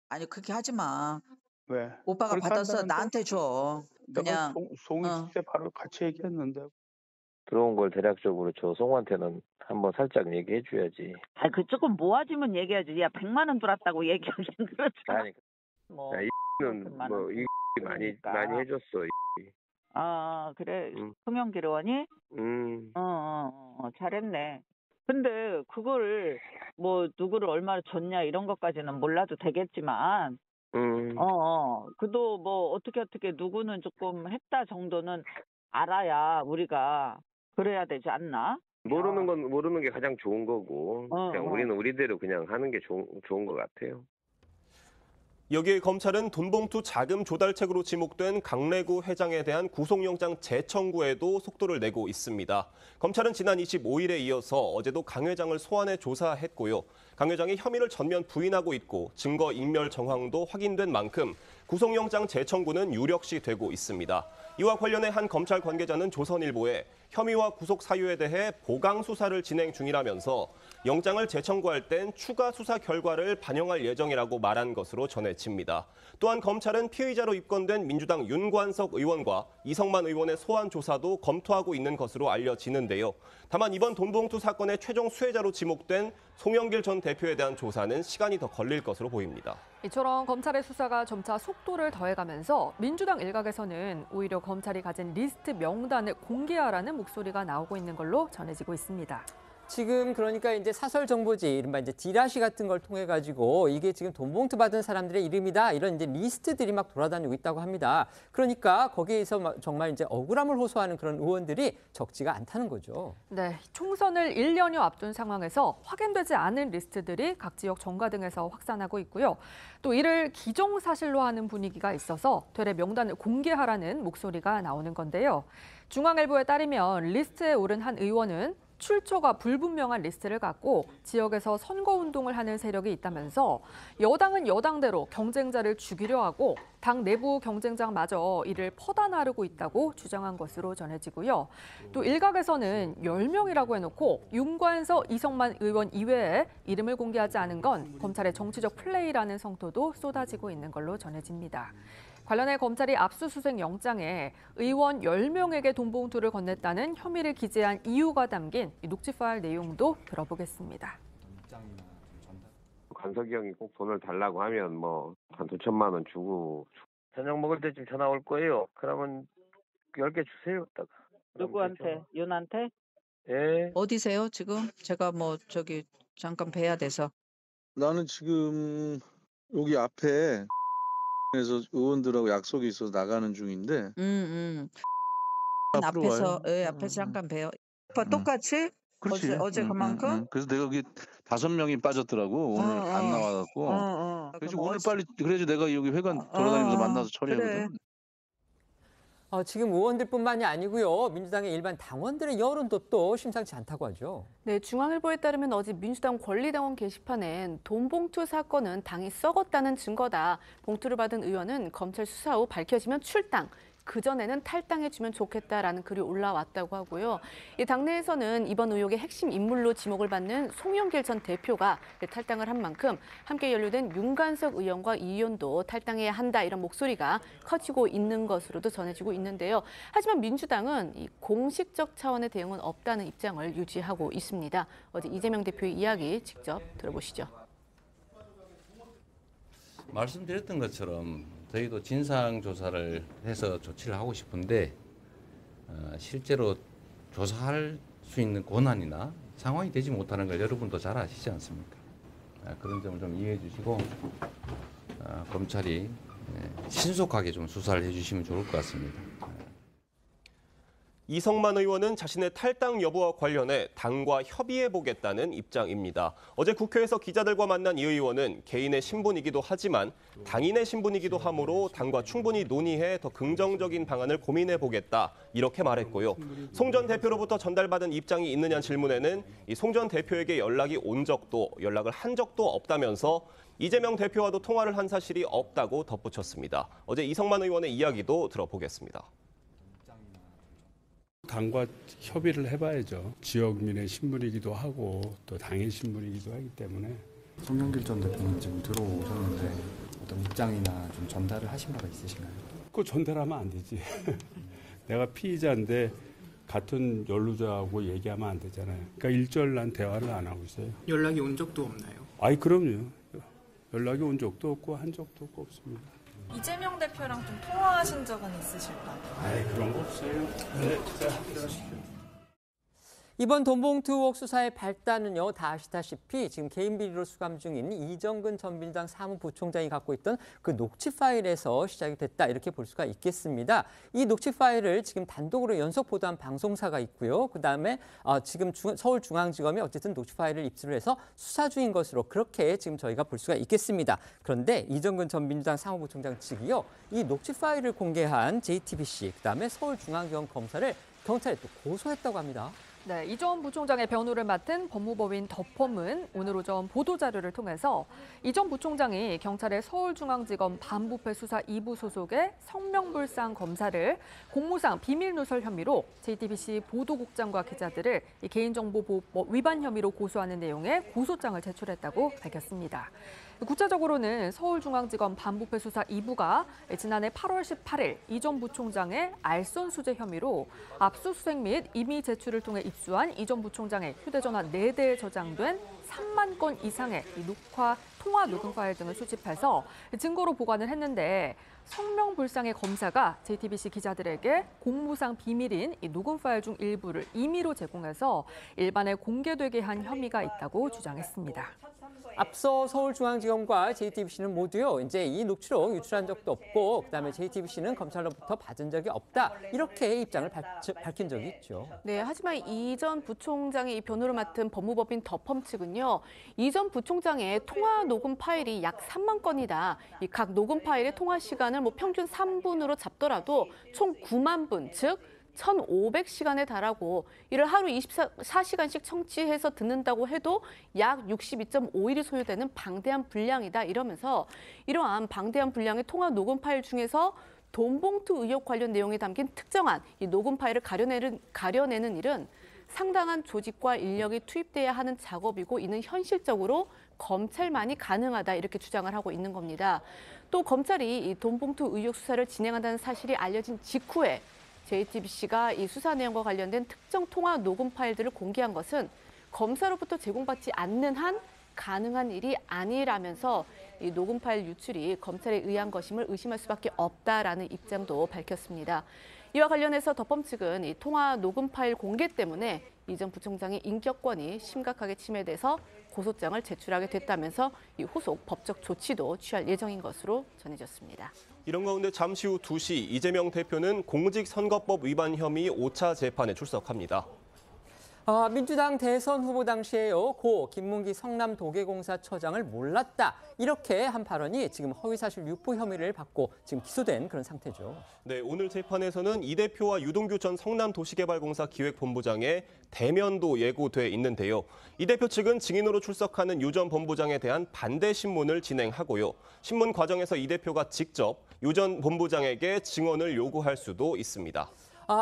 L: 아니 그렇게 하지 마.
M: 왜?
L: 오빠가
M: 그렇게
L: 받아서
M: 한다는데?
L: 나한테 줘. 그냥
M: 송이 때 바로 같이 얘기했는데.
N: 들어온 걸 대략적으로 저 송한테는 한번 살짝 얘기해 줘야지.
O: 아, 그 조금 모아주면 얘기하지. 야, 100만 원 들었다고 얘기하긴 그렇잖아.
N: 아니,
O: 뭐,
N: 야, 이는 뭐 이 많이 해줬어.
O: 아, 그래.
N: 응.
O: 송영길 의원이? 잘했네. 근데 그거를 뭐 누구를 얼마나 줬냐 이런 것까지는 몰라도 되겠지만, 그도 뭐 어떻게 누구는 조금 했다 정도는 알아야 우리가 그래야 되지 않나?
N: 모르는 게 가장 좋은 거고 그냥 우리는 우리대로 그냥 하는 게 좋은 것 같아요.
E: 여기에 검찰은 돈봉투 자금 조달책으로 지목된 강래구 회장에 대한 구속영장 재청구에도 속도를 내고 있습니다. 검찰은 지난 25일에 이어서 어제도 강 회장을 소환해 조사했고요. 강 회장이 혐의를 전면 부인하고 있고 증거 인멸 정황도 확인된 만큼 구속영장 재청구는 유력시 되고 있습니다. 이와 관련해 한 검찰 관계자는 조선일보에 혐의와 구속 사유에 대해 보강 수사를 진행 중이라면서 영장을 재청구할 땐 추가 수사 결과를 반영할 예정이라고 말한 것으로 전해집니다. 또한 검찰은 피의자로 입건된 민주당 윤관석 의원과 이성만 의원의 소환 조사도 검토하고 있는 것으로 알려지는데요. 다만 이번 돈봉투 사건의 최종 수혜자로 지목된 송영길 전 대표에 대한 조사는 시간이 더 걸릴 것으로 보입니다.
C: 이처럼 검찰의 수사가 점차 속도를 더해가면서 민주당 일각에서는 오히려 검찰이 가진 리스트 명단을 공개하라는 목소리가 나오고 있는 걸로 전해지고 있습니다.
A: 지금 그러니까 이제 사설 정보지, 이른바 이제 디라시 같은 걸 통해 가지고 이게 지금 돈봉투 받은 사람들의 이름이다, 이런 이제 리스트들이 막 돌아다니고 있다고 합니다. 그러니까 거기에서 정말 이제 억울함을 호소하는 그런 의원들이 적지가 않다는 거죠.
C: 네, 총선을 1년여 앞둔 상황에서 확인되지 않은 리스트들이 각 지역 정가 등에서 확산하고 있고요. 또 이를 기정사실로 하는 분위기가 있어서 되레 명단을 공개하라는 목소리가 나오는 건데요. 중앙일보에 따르면 리스트에 오른 한 의원은 출처가 불분명한 리스트를 갖고 지역에서 선거운동을 하는 세력이 있다면서 여당은 여당대로 경쟁자를 죽이려 하고 당 내부 경쟁자마저 이를 퍼다 나르고 있다고 주장한 것으로 전해지고요. 또 일각에서는 10명이라고 해놓고 윤관석, 이성만 의원 이외에 이름을 공개하지 않은 건 검찰의 정치적 플레이라는 성토도 쏟아지고 있는 걸로 전해집니다. 관련해 검찰이 압수수색 영장에 의원 10명에게 돈봉투를 건넸다는 혐의를 기재한 이유가 담긴 녹취 파일 내용도 들어보겠습니다.
N: 관석이 형이 꼭 돈을 달라고 하면 뭐 한 2천만 원 주고 저녁 먹을 때쯤 전화 올 거예요. 그러면 10개 주세요. 딱.
O: 누구한테? 윤한테?
N: 예.
L: 어디세요 지금? 제가 뭐 저기 잠깐 뵈야 돼서.
P: 나는 지금 여기 앞에 에서 의원들하고 약속이 있어서 나가는 중인데.
L: 앞에서 잠깐 봬요. 똑같이?
P: 그렇지.
L: 어제 그만큼?
P: 그래서 내가 여기 5명이 빠졌더라고. 오늘 안 나와갖고. 그래서 오늘 빨리 그래야지 내가 여기 회관 돌아다니면서 만나서 처리하거든.
L: 그래.
A: 지금 의원들뿐만이 아니고요. 민주당의 일반 당원들의 여론도 또 심상치 않다고 하죠.
D: 네, 중앙일보에 따르면 어제 민주당 권리당원 게시판엔 돈 봉투 사건은 당이 썩었다는 증거다. 봉투를 받은 의원은 검찰 수사 후 밝혀지면 출당. 그전에는 탈당해주면 좋겠다라는 글이 올라왔다고 하고요. 이 당내에서는 이번 의혹의 핵심 인물로 지목을 받는 송영길 전 대표가 탈당을 한 만큼 함께 연루된 윤관석 의원과 이 의원도 탈당해야 한다 이런 목소리가 커지고 있는 것으로도 전해지고 있는데요. 하지만 민주당은 이 공식적 차원의 대응은 없다는 입장을 유지하고 있습니다. 어제 이재명 대표의 이야기 직접 들어보시죠.
Q: 말씀드렸던 것처럼 저희도 진상조사를 해서 조치를 하고 싶은데 실제로 조사할 수 있는 권한이나 상황이 되지 못하는 걸 여러분도 잘 아시지 않습니까? 그런 점을 좀 이해해 주시고 검찰이 신속하게 좀 수사를 해주시면 좋을 것 같습니다.
E: 이성만 의원은 자신의 탈당 여부와 관련해 당과 협의해보겠다는 입장입니다. 어제 국회에서 기자들과 만난 이 의원은 개인의 신분이기도 하지만 당인의 신분이기도 하므로 당과 충분히 논의해 더 긍정적인 방안을 고민해보겠다 이렇게 말했고요. 송 전 대표로부터 전달받은 입장이 있느냐는 질문에는 이 송 전 대표에게 연락이 온 적도 연락을 한 적도 없다면서 이재명 대표와도 통화를 한 사실이 없다고 덧붙였습니다. 어제 이성만 의원의 이야기도 들어보겠습니다.
R: 당과 협의를 해봐야죠. 지역민의 신분이기도 하고 또 당의 신분이기도 하기 때문에.
S: 송영길 전 대표는 지금 들어오셨는데 어떤 입장이나 좀 전달을 하신 바가 있으신가요?
R: 그거 전달하면 안 되지. 내가 피의자인데 같은 연루자하고 얘기하면 안 되잖아요. 그러니까 일절난 대화를 안 하고 있어요.
T: 연락이 온 적도 없나요?
R: 아이 그럼요. 연락이 온 적도 없고 한 적도 없습니다.
U: 이재명 대표랑 좀 통화하신 적은 있으실까요?
R: 아이 그런 거 없어요. 네, 들어가십시오.
A: 이번 돈봉투 의혹 수사의 발단은요, 다 아시다시피 지금 개인 비리로 수감 중인 이정근 전 민주당 사무부총장이 갖고 있던 그 녹취 파일에서 시작이 됐다 이렇게 볼 수가 있겠습니다. 이 녹취 파일을 지금 단독으로 연속 보도한 방송사가 있고요. 그다음에 지금 서울중앙지검이 어쨌든 녹취 파일을 입수를 해서 수사 중인 것으로 그렇게 지금 저희가 볼 수가 있겠습니다. 그런데 이정근 전 민주당 사무부총장 측이요, 이 녹취 파일을 공개한 JTBC 그다음에 서울중앙지검 검사를 경찰에 또 고소했다고 합니다.
C: 네, 이 전 부총장의 변호를 맡은 법무법인 덮펌은 오늘 오전 보도자료를 통해서 이 전 부총장이 경찰의 서울중앙지검 반부패 수사 2부 소속의 성명불상 검사를 공무상 비밀누설 혐의로 JTBC 보도국장과 기자들을 개인정보보호법 위반 혐의로 고소하는 내용의 고소장을 제출했다고 밝혔습니다. 구체적으로는 서울중앙지검 반부패 수사 2부가 지난해 8월 18일 이 전 부총장의 알선 수재 혐의로 압수수색 및 임의 제출을 통해 입수한 이 전 부총장의 휴대전화 4대에 저장된 3만 건 이상의 통화 녹음 파일 등을 수집해서 증거로 보관을 했는데 성명불상의 검사가 JTBC 기자들에게 공무상 비밀인 이 녹음 파일 중 일부를 임의로 제공해서 일반에 공개되게 한 혐의가 있다고 주장했습니다.
A: 앞서 서울중앙지검과 JTBC는 모두요, 이제 이 녹취록 유출한 적도 없고, 그다음에 JTBC는 검찰로부터 받은 적이 없다 이렇게 입장을 밝힌 적이 있죠.
D: 네, 하지만 이 전 부총장의 이 변호를 맡은 법무법인 덮펌 측은요, 이 전 부총장의 통화 녹음 파일이 약 3만 건이다. 이 각 녹음 파일의 통화 시간을 평균 3분으로 잡더라도 총 9만 분, 즉 1,500시간에 달하고 이를 하루 24시간씩 청취해서 듣는다고 해도 약 62.5일이 소요되는 방대한 분량이다 이러면서 이러한 방대한 분량의 통화 녹음 파일 중에서 돈봉투 의혹 관련 내용이 담긴 특정한 이 녹음 파일을 가려내는 일은 상당한 조직과 인력이 투입돼야 하는 작업이고 이는 현실적으로 검찰만이 가능하다 이렇게 주장을 하고 있는 겁니다. 또 검찰이 이 돈봉투 의혹 수사를 진행한다는 사실이 알려진 직후에 JTBC가 이 수사 내용과 관련된 특정 통화 녹음 파일들을 공개한 것은 검사로부터 제공받지 않는 한 가능한 일이 아니라면서 이 녹음 파일 유출이 검찰에 의한 것임을 의심할 수밖에 없다라는 입장도 밝혔습니다. 이와 관련해서 덮펌 측은 이 통화 녹음 파일 공개 때문에 이 전 부총장의 인격권이 심각하게 침해돼서 고소장을 제출하게 됐다면서 이 후속 법적 조치도 취할 예정인 것으로 전해졌습니다.
E: 이런 가운데 잠시 후 2시 이재명 대표는 공직선거법 위반 혐의 5차 재판에 출석합니다.
A: 민주당 대선 후보 당시에요. 고 김문기 성남도계공사처장을 몰랐다. 이렇게 한 발언이 지금 허위사실 유포 혐의를 받고 지금 기소된 그런 상태죠.
E: 네, 오늘 재판에서는 이 대표와 유동규 전 성남도시개발공사 기획본부장의 대면도 예고돼 있는데요. 이 대표 측은 증인으로 출석하는 유 전 본부장에 대한 반대 신문을 진행하고요. 신문 과정에서 이 대표가 직접 유 전 본부장에게 증언을 요구할 수도 있습니다.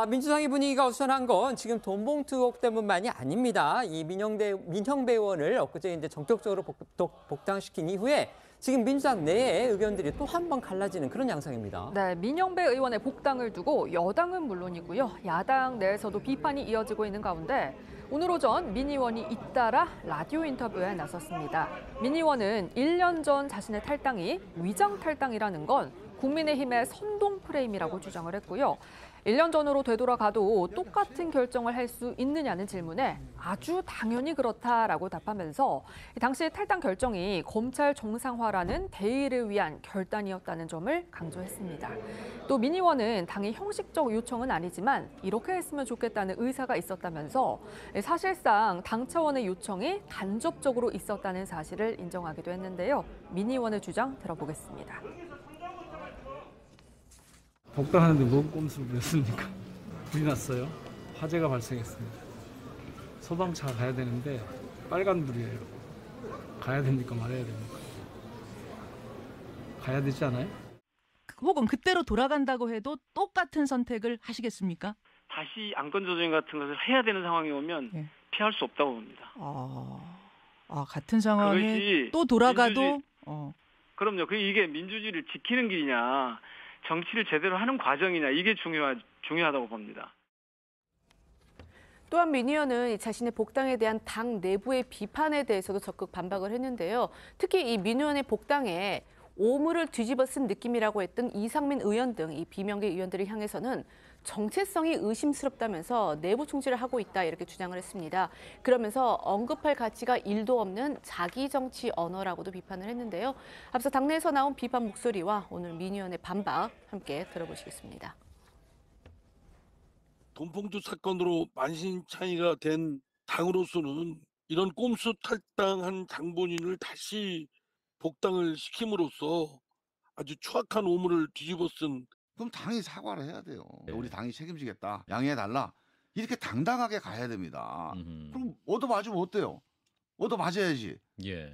A: 민주당의 분위기가 어수선한 건 지금 돈봉투 의혹 때문만이 아닙니다. 이 민형배 의원을 엊그제 이제 전격적으로 복당시킨 이후에 지금 민주당 내의 의견들이 또 한 번 갈라지는 그런 양상입니다.
C: 네, 민형배 의원의 복당을 두고 여당은 물론이고요. 야당 내에서도 비판이 이어지고 있는 가운데 오늘 오전 민 의원이 잇따라 라디오 인터뷰에 나섰습니다. 민 의원은 1년 전 자신의 탈당이 위장 탈당이라는 건 국민의힘의 선동 프레임이라고 주장을 했고요. 1년 전으로 되돌아가도 똑같은 결정을 할 수 있느냐는 질문에 아주 당연히 그렇다라고 답하면서 당시 탈당 결정이 검찰 정상화라는 대의를 위한 결단이었다는 점을 강조했습니다. 또 민 의원은 당의 형식적 요청은 아니지만 이렇게 했으면 좋겠다는 의사가 있었다면서 사실상 당 차원의 요청이 간접적으로 있었다는 사실을 인정하기도 했는데요. 민 의원의 주장 들어보겠습니다.
T: 복당하는데 뭔 꼼수를 부렸습니까? 불이 났어요. 화재가 발생했습니다. 소방차 가야 되는데 빨간불이에요. 가야 됩니까? 말아야 됩니까? 가야 되지 않아요?
V: 혹은 그때로 돌아간다고 해도 똑같은 선택을 하시겠습니까?
W: 다시 안건 조정 같은 것을 해야 되는 상황이 오면 피할 수 없다고 봅니다.
V: 같은 상황에 또 돌아가도
W: 그럼요. 이게 민주주의를 지키는 길이냐, 정치를 제대로 하는 과정이냐, 이게 중요하다고 봅니다.
D: 또한 민 의원은 자신의 복당에 대한 당 내부의 비판에 대해서도 적극 반박을 했는데요. 특히 이 민 의원의 복당에 오물을 뒤집어 쓴 느낌이라고 했던 이상민 의원 등 이 비명계 의원들을 향해서는 정체성이 의심스럽다면서 내부 총질을 하고 있다 이렇게 주장을 했습니다. 그러면서 언급할 가치가 1도 없는 자기 정치 언어라고도 비판을 했는데요. 앞서 당내에서 나온 비판 목소리와 오늘 민 의원의 반박 함께 들어보시겠습니다.
X: 돈봉투 사건으로 만신창이가 된 당으로서는 이런 꼼수 탈당한 장본인을 다시 복당을 시킴으로써 아주 추악한 오물을 뒤집어 쓴.
Y: 그럼 당이 사과를 해야 돼요. 우리 당이 책임지겠다. 양해해달라. 이렇게 당당하게 가야 됩니다. 그럼 얻어맞으면 어때요? 얻어맞아야지.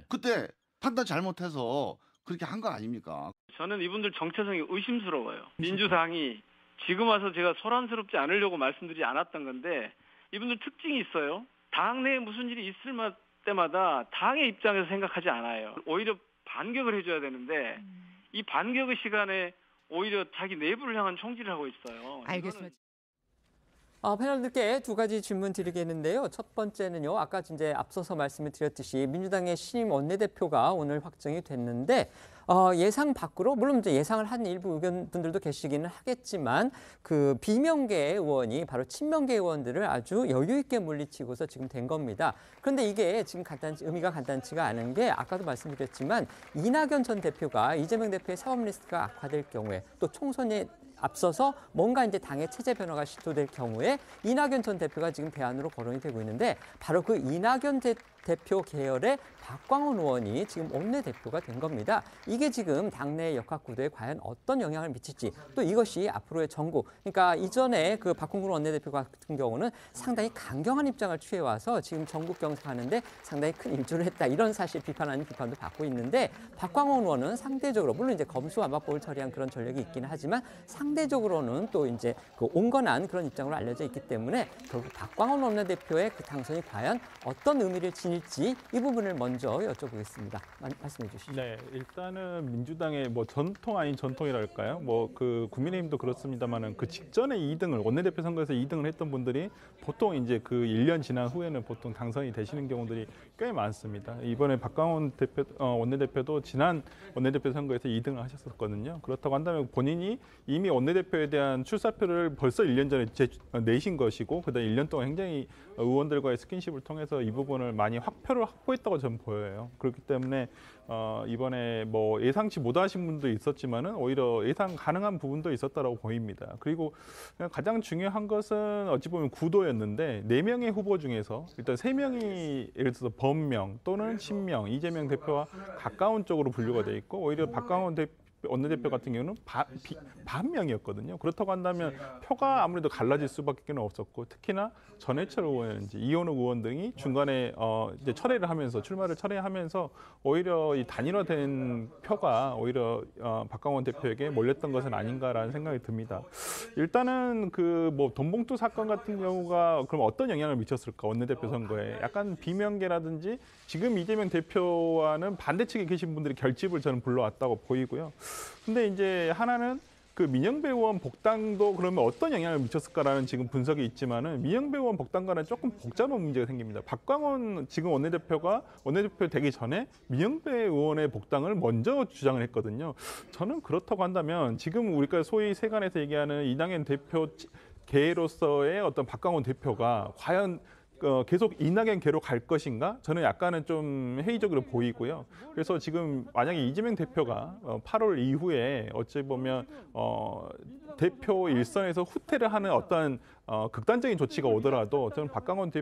Y: 그때 판단 잘못해서 그렇게 한 거 아닙니까?
W: 저는 이분들 정체성이 의심스러워요. 민주당이 지금 와서 제가 소란스럽지 않으려고 말씀드리지 않았던 건데 이분들 특징이 있어요. 당내에 무슨 일이 있을 때마다 당의 입장에서 생각하지 않아요. 오히려 반격을 해줘야 되는데 이 반격의 시간에 오히려 자기 내부를 향한 총질을 하고 있어요.
V: 알겠습니다.
A: 패널들께 두 가지 질문 드리겠는데요. 첫 번째는요. 아까 이제 앞서서 말씀을 드렸듯이 민주당의 신임 원내대표가 오늘 확정이 됐는데 예상 밖으로 물론 이제 예상을 한 일부 의견분들도 계시기는 하겠지만 그 비명계 의원이 바로 친명계 의원들을 아주 여유 있게 물리치고서 지금 된 겁니다. 그런데 이게 지금 의미가 간단치가 않은 게 아까도 말씀드렸지만 이낙연 전 대표가 이재명 대표의 사법 리스트가 악화될 경우에 또 총선에 앞서서 뭔가 이제 당의 체제 변화가 시도될 경우에 이낙연 전 대표가 지금 대안으로 거론이 되고 있는데 바로 그 이낙연 대표 계열의 박광원 의원이 지금 원내대표가 된 겁니다. 이게 지금 당내 역학구도에 과연 어떤 영향을 미칠지 또 이것이 앞으로의 전국 그러니까 이전에 그 박홍근 원내대표 같은 경우는 상당히 강경한 입장을 취해와서 지금 전국 경선하는데 상당히 큰 일조를 했다 이런 사실 비판하는 비판도 받고 있는데 박광원 의원은 상대적으로 물론 이제 검수완박법을 처리한 그런 전력이 있기는 하지만 상대적으로는 또 이제 그 온건한 그런 입장으로 알려져 있기 때문에 결국 박광원 원내대표의 그 당선이 과연 어떤 의미를 지닐지 이 부분을 먼저 여쭤보겠습니다. 말씀해 주시죠.
I: 네, 일단은 민주당의 뭐 전통 아닌 전통이랄까요? 뭐 그 국민의힘도 그렇습니다만은 그 직전에 2등을 원내대표 선거에서 2등을 했던 분들이 보통 이제 그 1년 지난 후에는 보통 당선이 되시는 경우들이 꽤 많습니다. 이번에 박광원 원내대표도 지난 원내대표 선거에서 2등을 하셨었거든요. 그렇다고 한다면 본인이 이미 원내대표에 대한 출사표를 벌써 1년 전에 내신 것이고 그다음 1년 동안 굉장히 의원들과의 스킨십을 통해서 이 부분을 많이 확표를 확보했다고 저는 보여요. 그렇기 때문에 이번에 뭐 예상치 못하신 분도 있었지만은 오히려 예상 가능한 부분도 있었다라고 보입니다. 그리고 가장 중요한 것은 어찌 보면 구도였는데 4명의 후보 중에서 일단 3명이 예를 들어서 범명 또는 친명 이재명 대표와 가까운 쪽으로 분류가 돼 있고 오히려 박광원 원내대표 같은 경우는 반명이었거든요. 그렇다고 한다면 표가 아무래도 갈라질 수밖에 없었고 특히나 전해철 의원인지 이현욱 의원 등이 중간에 이제 철회를 하면서 출마를 철회하면서 오히려 이 단일화된 표가 오히려 박광원 대표에게 몰렸던 것은 아닌가라는 생각이 듭니다. 일단은 그 뭐 돈봉투 사건 같은 경우가 그럼 어떤 영향을 미쳤을까 원내대표 선거에 약간 비명계라든지 지금 이재명 대표와는 반대측에 계신 분들이 결집을 저는 불러왔다고 보이고요. 근데 이제 하나는 그 민영배 의원 복당도 그러면 어떤 영향을 미쳤을까라는 지금 분석이 있지만은 민영배 의원 복당과는 조금 복잡한 문제가 생깁니다. 박광원 지금 원내대표 되기 전에 민영배 의원의 복당을 먼저 주장을 했거든요. 저는 그렇다고 한다면 지금 우리가 소위 세간에서 얘기하는 이낙연 대표 계로서의 어떤 박광원 대표가 과연 계속 이낙연계로 갈 것인가? 저는 약간은 좀 회의적으로 보이고요. 그래서 지금 만약에 이재명 대표가 8월 이후에 어찌 보면 대표 일선에서 후퇴를 하는 어떤 극단적인 조치가 오더라도 저는 박광원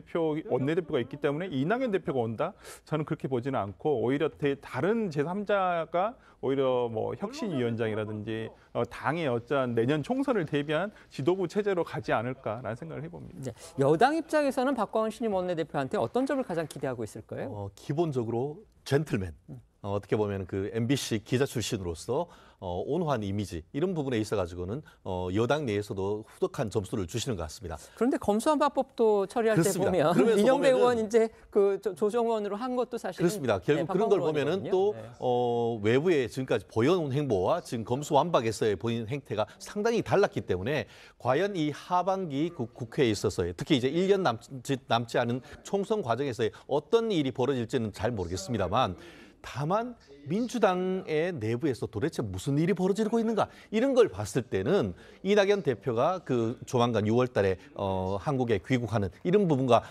I: 원내대표가 있기 때문에 이낙연 대표가 온다? 저는 그렇게 보지는 않고 오히려 다른 제3자가 오히려 뭐 혁신위원장이라든지 당의 어쩌한 내년 총선을 대비한 지도부 체제로 가지 않을까라는 생각을 해봅니다.
A: 네, 여당 입장에서는 박광원 신임 원내대표한테 어떤 점을 가장 기대하고 있을까요?
B: 기본적으로 젠틀맨. 어떻게 보면 그 MBC 기자 출신으로서 온화한 이미지 이런 부분에 있어가지고는 여당 내에서도 후덕한 점수를 주시는 것 같습니다.
A: 그런데 검수완박법도 처리할
B: 그렇습니다.
A: 때 보면 민영배 의원 이제 그 조정원으로 한 것도 사실
B: 그렇습니다. 결국 그런 걸 보면은 또 외부에 지금까지 보여온 행보와 지금 검수완박에서의 본인 행태가 상당히 달랐기 때문에 과연 이 하반기 국회에 있어서의 특히 이제 1년 남지 않은 총선 과정에서의 어떤 일이 벌어질지는 잘 모르겠습니다만. 다만 민주당의 내부에서 도대체 무슨 일이 벌어지고 있는가 이런 걸 봤을 때는 이낙연 대표가 그 조만간 6월 달에 한국에 귀국하는 이런 부분과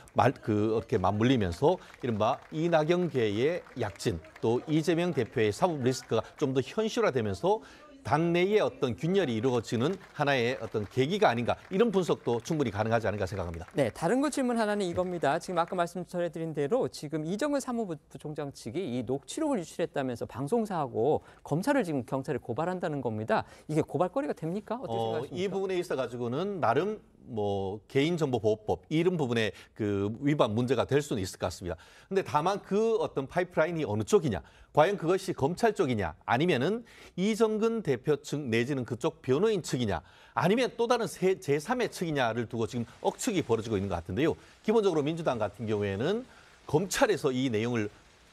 B: 이렇게 맞물리면서 이른바 이낙연계의 약진 또 이재명 대표의 사법 리스크가 좀 더 현실화되면서 당내의 어떤 균열이 이루어지는 하나의 어떤 계기가 아닌가 이런 분석도 충분히 가능하지 않을까 생각합니다.
A: 네, 다른 거 질문 하나는 이겁니다. 지금 아까 말씀 전해드린 대로 지금 이정근 사무부총장 측이 이 녹취록을 유출했다면서 방송사하고 검찰을 지금 경찰에 고발한다는 겁니다. 이게 고발거리가 됩니까? 어떻게 생각하십니까?
B: 이 부분에 있어 가지고는 나름 뭐 개인정보보호법 이런 부분에 그 위반 문제가 될 수는 있을 것 같습니다. 근데 다만 그 어떤 파이프라인이 어느 쪽이냐, 과연 그것이 검찰 쪽이냐, 아니면은 이정근 대표 측 내지는 그쪽 변호인 측이냐, 아니면 또 다른 제3의 측이냐를 두고 지금 억측이 벌어지고 있는 것 같은데요. 기본적으로 민주당 같은 경우에는 검찰에서 이 내용을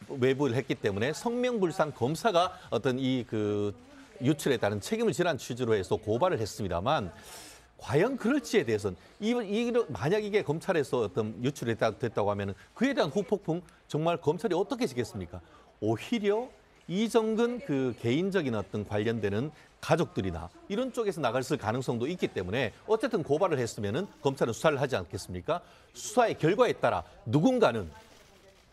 B: 외부를 했기 때문에 성명불상 검사가 어떤 이 그 유출에 따른 책임을 지란 취지로 해서 고발을 했습니다만. 과연 그럴지에 대해서는 만약 이게 검찰에서 어떤 유출이 됐다고 하면 그에 대한 후폭풍 정말 검찰이 어떻게 지겠습니까? 오히려 이정근 그 개인적인 어떤 관련되는 가족들이나 이런 쪽에서 나갈 가능성도 있기 때문에 어쨌든 고발을 했으면은 검찰은 수사를 하지 않겠습니까? 수사의 결과에 따라 누군가는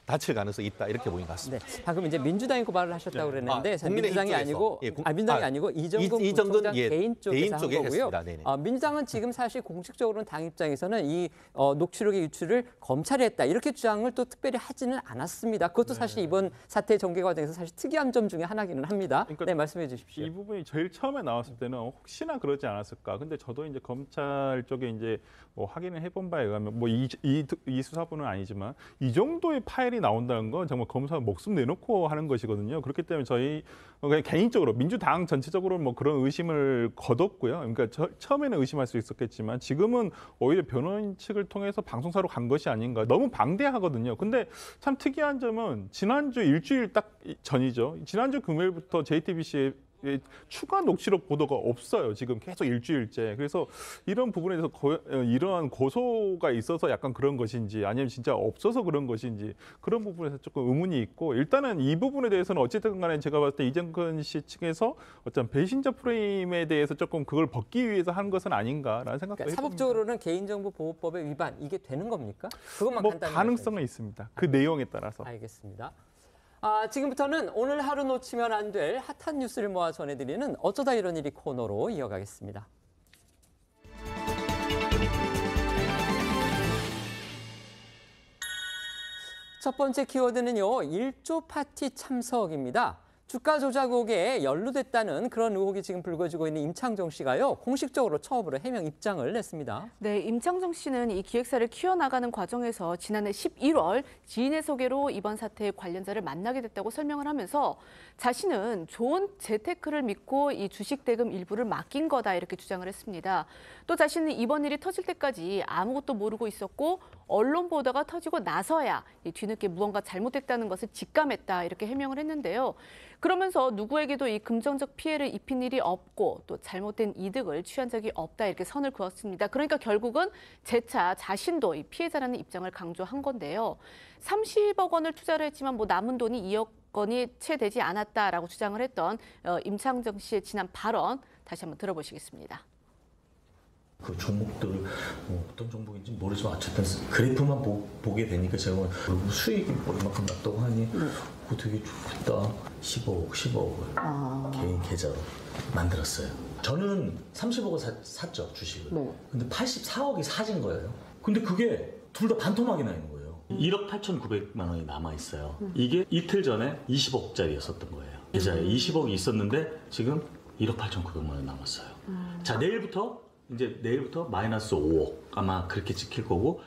B: 다칠 가능성이 있다 이렇게 보인 것 같습니다.
A: 네, 방금 이제 민주당이 고발을 하셨다고 그랬는데 민주당이 아니고 민주당이 아니고 이정근 부총장 개인 쪽에서 한 거고요. 민주당은 지금 사실 공식적으로는 당 입장에서는 이 녹취록의 유출을 검찰이 했다 이렇게 주장을 또 특별히 하지는 않았습니다. 그것도 사실 이번 사태 전개 과정에서 사실 특이한 점 중에 하나기는 합니다.
I: 그러니까
A: 네, 말씀해 주십시오.
I: 이 부분이 제일 처음에 나왔을 때는 혹시나 그러지 않았을까. 근데 저도 이제 검찰 쪽에 이제 뭐 확인을 해본 바에 의하면 뭐 이 수사부는 아니지만 이 정도의 파일이 나온다는 건 정말 검사 목숨 내놓고 하는 것이거든요. 그렇기 때문에 저희 그냥 개인적으로 민주당 전체적으로 뭐 그런 의심을 거뒀고요. 그러니까 처음에는 의심할 수 있었겠지만 지금은 오히려 변호인 측을 통해서 방송사로 간 것이 아닌가. 너무 방대하거든요. 근데 참 특이한 점은 지난주 일주일 딱 전이죠. 지난주 금요일부터 JTBC에 추가 녹취록 보도가 없어요. 지금 계속 일주일째. 그래서 이런 부분에 대해서 이러한 고소가 있어서 약간 그런 것인지 아니면 진짜 없어서 그런 것인지 그런 부분에서 조금 의문이 있고 일단은 이 부분에 대해서는 어쨌든 간에 제가 봤을 때 이정근 씨 측에서 어떤 배신자 프레임에 대해서 조금 그걸 벗기 위해서 한 것은 아닌가라는 생각도 해봅니다.
A: 사법적으로는 개인정보보호법의 위반 이게 되는 겁니까? 그것만 간단히
I: 가능성은 있습니다. 그 내용에 따라서.
A: 알겠습니다. 지금부터는 오늘 하루 놓치면 안 될 핫한 뉴스를 모아 전해드리는 어쩌다 이런 일이 코너로 이어가겠습니다. 첫 번째 키워드는요, 일조 파티 참석입니다. 주가 조작 의혹에 연루됐다는 그런 의혹이 지금 불거지고 있는 임창정 씨가요, 공식적으로 처음으로 해명 입장을 냈습니다.
D: 네, 임창정 씨는 이 기획사를 키워나가는 과정에서 지난해 11월 지인의 소개로 이번 사태의 관련자를 만나게 됐다고 설명을 하면서 자신은 좋은 재테크를 믿고 이 주식 대금 일부를 맡긴 거다 이렇게 주장을 했습니다. 또 자신은 이번 일이 터질 때까지 아무것도 모르고 있었고 언론 보도가 터지고 나서야 뒤늦게 무언가 잘못됐다는 것을 직감했다 이렇게 해명을 했는데요. 그러면서 누구에게도 이 금전적 피해를 입힌 일이 없고 또 잘못된 이득을 취한 적이 없다 이렇게 선을 그었습니다. 그러니까 결국은 재차 자신도 이 피해자라는 입장을 강조한 건데요. 30억 원을 투자를 했지만 남은 돈이 2억 원이 채 되지 않았다라고 주장을 했던 임창정 씨의 지난 발언 다시 한번 들어보시겠습니다.
F: 그 종목들 어떤 종목인지 모르지만 어쨌든 그래프만 보게 되니까 제가 수익이 얼마큼 났다고 하니 그거 되게 좋겠다. 10억을 개인 계좌로 만들었어요. 저는 30억을 샀죠, 주식을. 네. 근데 84억이 사진 거예요. 근데 그게 둘 다 반토막이 나 있는 거예요. 1억 8,900만 원이 남아 있어요. 이게 이틀 전에 20억짜리였었던 거예요. 계좌에 20억이 있었는데 지금 1억 8,900만 원이 남았어요. 자, 내일부터 마이너스 5억 아마 그렇게 찍힐 거고.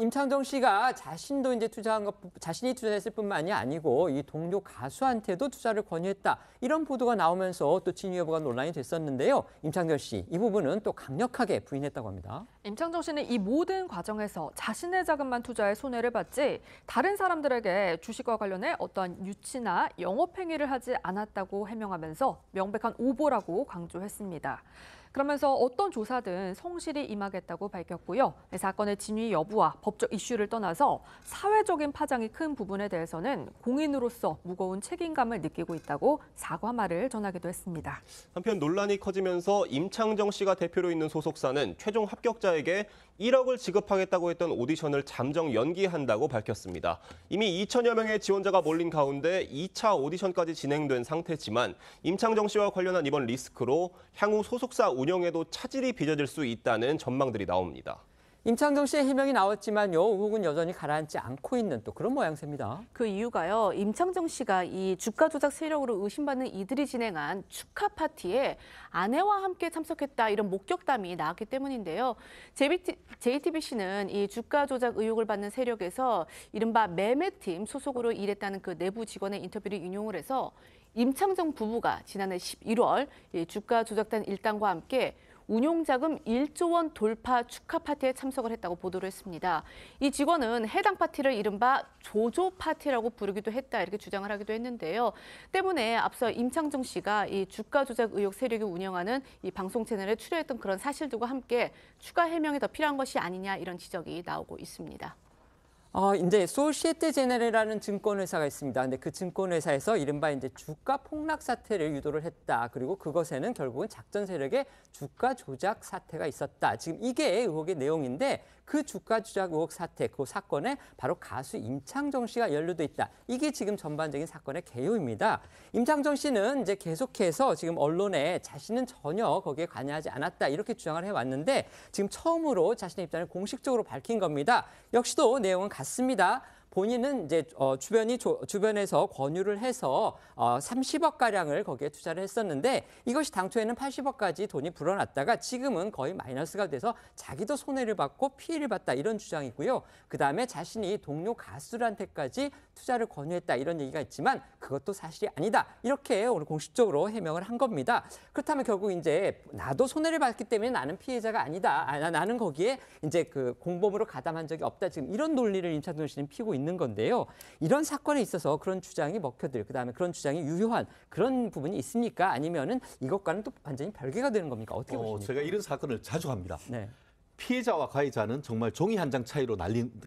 A: 임창정 씨가 자신도 이제 자신이 투자했을 뿐만이 아니고 이 동료 가수한테도 투자를 권유했다. 이런 보도가 나오면서 또 진위 여부가 논란이 됐었는데요. 임창정 씨, 이 부분은 또 강력하게 부인했다고 합니다.
C: 임창정 씨는 이 모든 과정에서 자신의 자금만 투자해 손해를 봤지 다른 사람들에게 주식과 관련해 어떠한 유치나 영업행위를 하지 않았다고 해명하면서 명백한 오보라고 강조했습니다. 그러면서 어떤 조사든 성실히 임하겠다고 밝혔고요. 사건의 진위 여부와 법적 이슈를 떠나서 사회적인 파장이 큰 부분에 대해서는 공인으로서 무거운 책임감을 느끼고 있다고 사과 말을 전하기도 했습니다.
E: 한편 논란이 커지면서 임창정 씨가 대표로 있는 소속사는 최종 합격자에게 1억을 지급하겠다고 했던 오디션을 잠정 연기한다고 밝혔습니다. 이미 2천여 명의 지원자가 몰린 가운데 2차 오디션까지 진행된 상태지만 임창정 씨와 관련한 이번 리스크로 향후 소속사 운영에도 차질이 빚어질 수 있다는 전망들이 나옵니다.
A: 임창정 씨의 해명이 나왔지만요, 의혹은 여전히 가라앉지 않고 있는 또 그런 모양새입니다.
D: 그 이유가요, 임창정 씨가 이 주가 조작 세력으로 의심받는 이들이 진행한 축하 파티에 아내와 함께 참석했다 이런 목격담이 나왔기 때문인데요. JTBC는 이 주가 조작 의혹을 받는 세력에서 이른바 매매팀 소속으로 일했다는 그 내부 직원의 인터뷰를 인용을 해서 임창정 부부가 지난해 11월 주가 조작단 일당과 함께 운용자금 1조 원 돌파 축하 파티에 참석을 했다고 보도를 했습니다. 이 직원은 해당 파티를 이른바 조조 파티라고 부르기도 했다 이렇게 주장을 하기도 했는데요. 때문에 앞서 임창정 씨가 이 주가 조작 의혹 세력이 운영하는 이 방송 채널에 출연했던 그런 사실들과 함께 추가 해명이 더 필요한 것이 아니냐 이런 지적이 나오고 있습니다.
A: 이제 소시에테 제네레라는 증권회사가 있습니다. 근데 그 증권회사에서 이른바 이제 주가 폭락 사태를 유도를 했다. 그리고 그것에는 결국은 작전 세력의 주가 조작 사태가 있었다. 지금 이게 의혹의 내용인데 그 주가 조작 의혹 사태, 그 사건에 바로 가수 임창정 씨가 연루돼 있다. 이게 지금 전반적인 사건의 개요입니다. 임창정 씨는 이제 계속해서 지금 언론에 자신은 전혀 거기에 관여하지 않았다 이렇게 주장을 해왔는데 지금 처음으로 자신의 입장을 공식적으로 밝힌 겁니다. 역시도 내용은 같습니다. 본인은 이제 주변에서 권유를 해서 30억 가량을 거기에 투자를 했었는데 이것이 당초에는 80억까지 돈이 불어났다가 지금은 거의 마이너스가 돼서 자기도 손해를 받고 피해를 봤다 이런 주장이고요. 그다음에 자신이 동료 가수들한테까지 투자를 권유했다 이런 얘기가 있지만 그것도 사실이 아니다. 이렇게 오늘 공식적으로 해명을 한 겁니다. 그렇다면 결국 이제 나도 손해를 봤기 때문에 나는 피해자가 아니다. 나는 거기에 이제 그 공범으로 가담한 적이 없다. 지금 이런 논리를 임창정 씨는 피고 있는 건데요. 이런 사건에 있어서 그런 주장이 먹혀들, 그다음에 그런 주장이 유효한 그런 부분이 있습니까? 아니면은 이것과는 또 완전히 별개가 되는 겁니까? 어떻게 보십니까?
B: 제가 이런 사건을 자주 합니다.
A: 네.
B: 피해자와 가해자는 정말 종이 한 장 차이로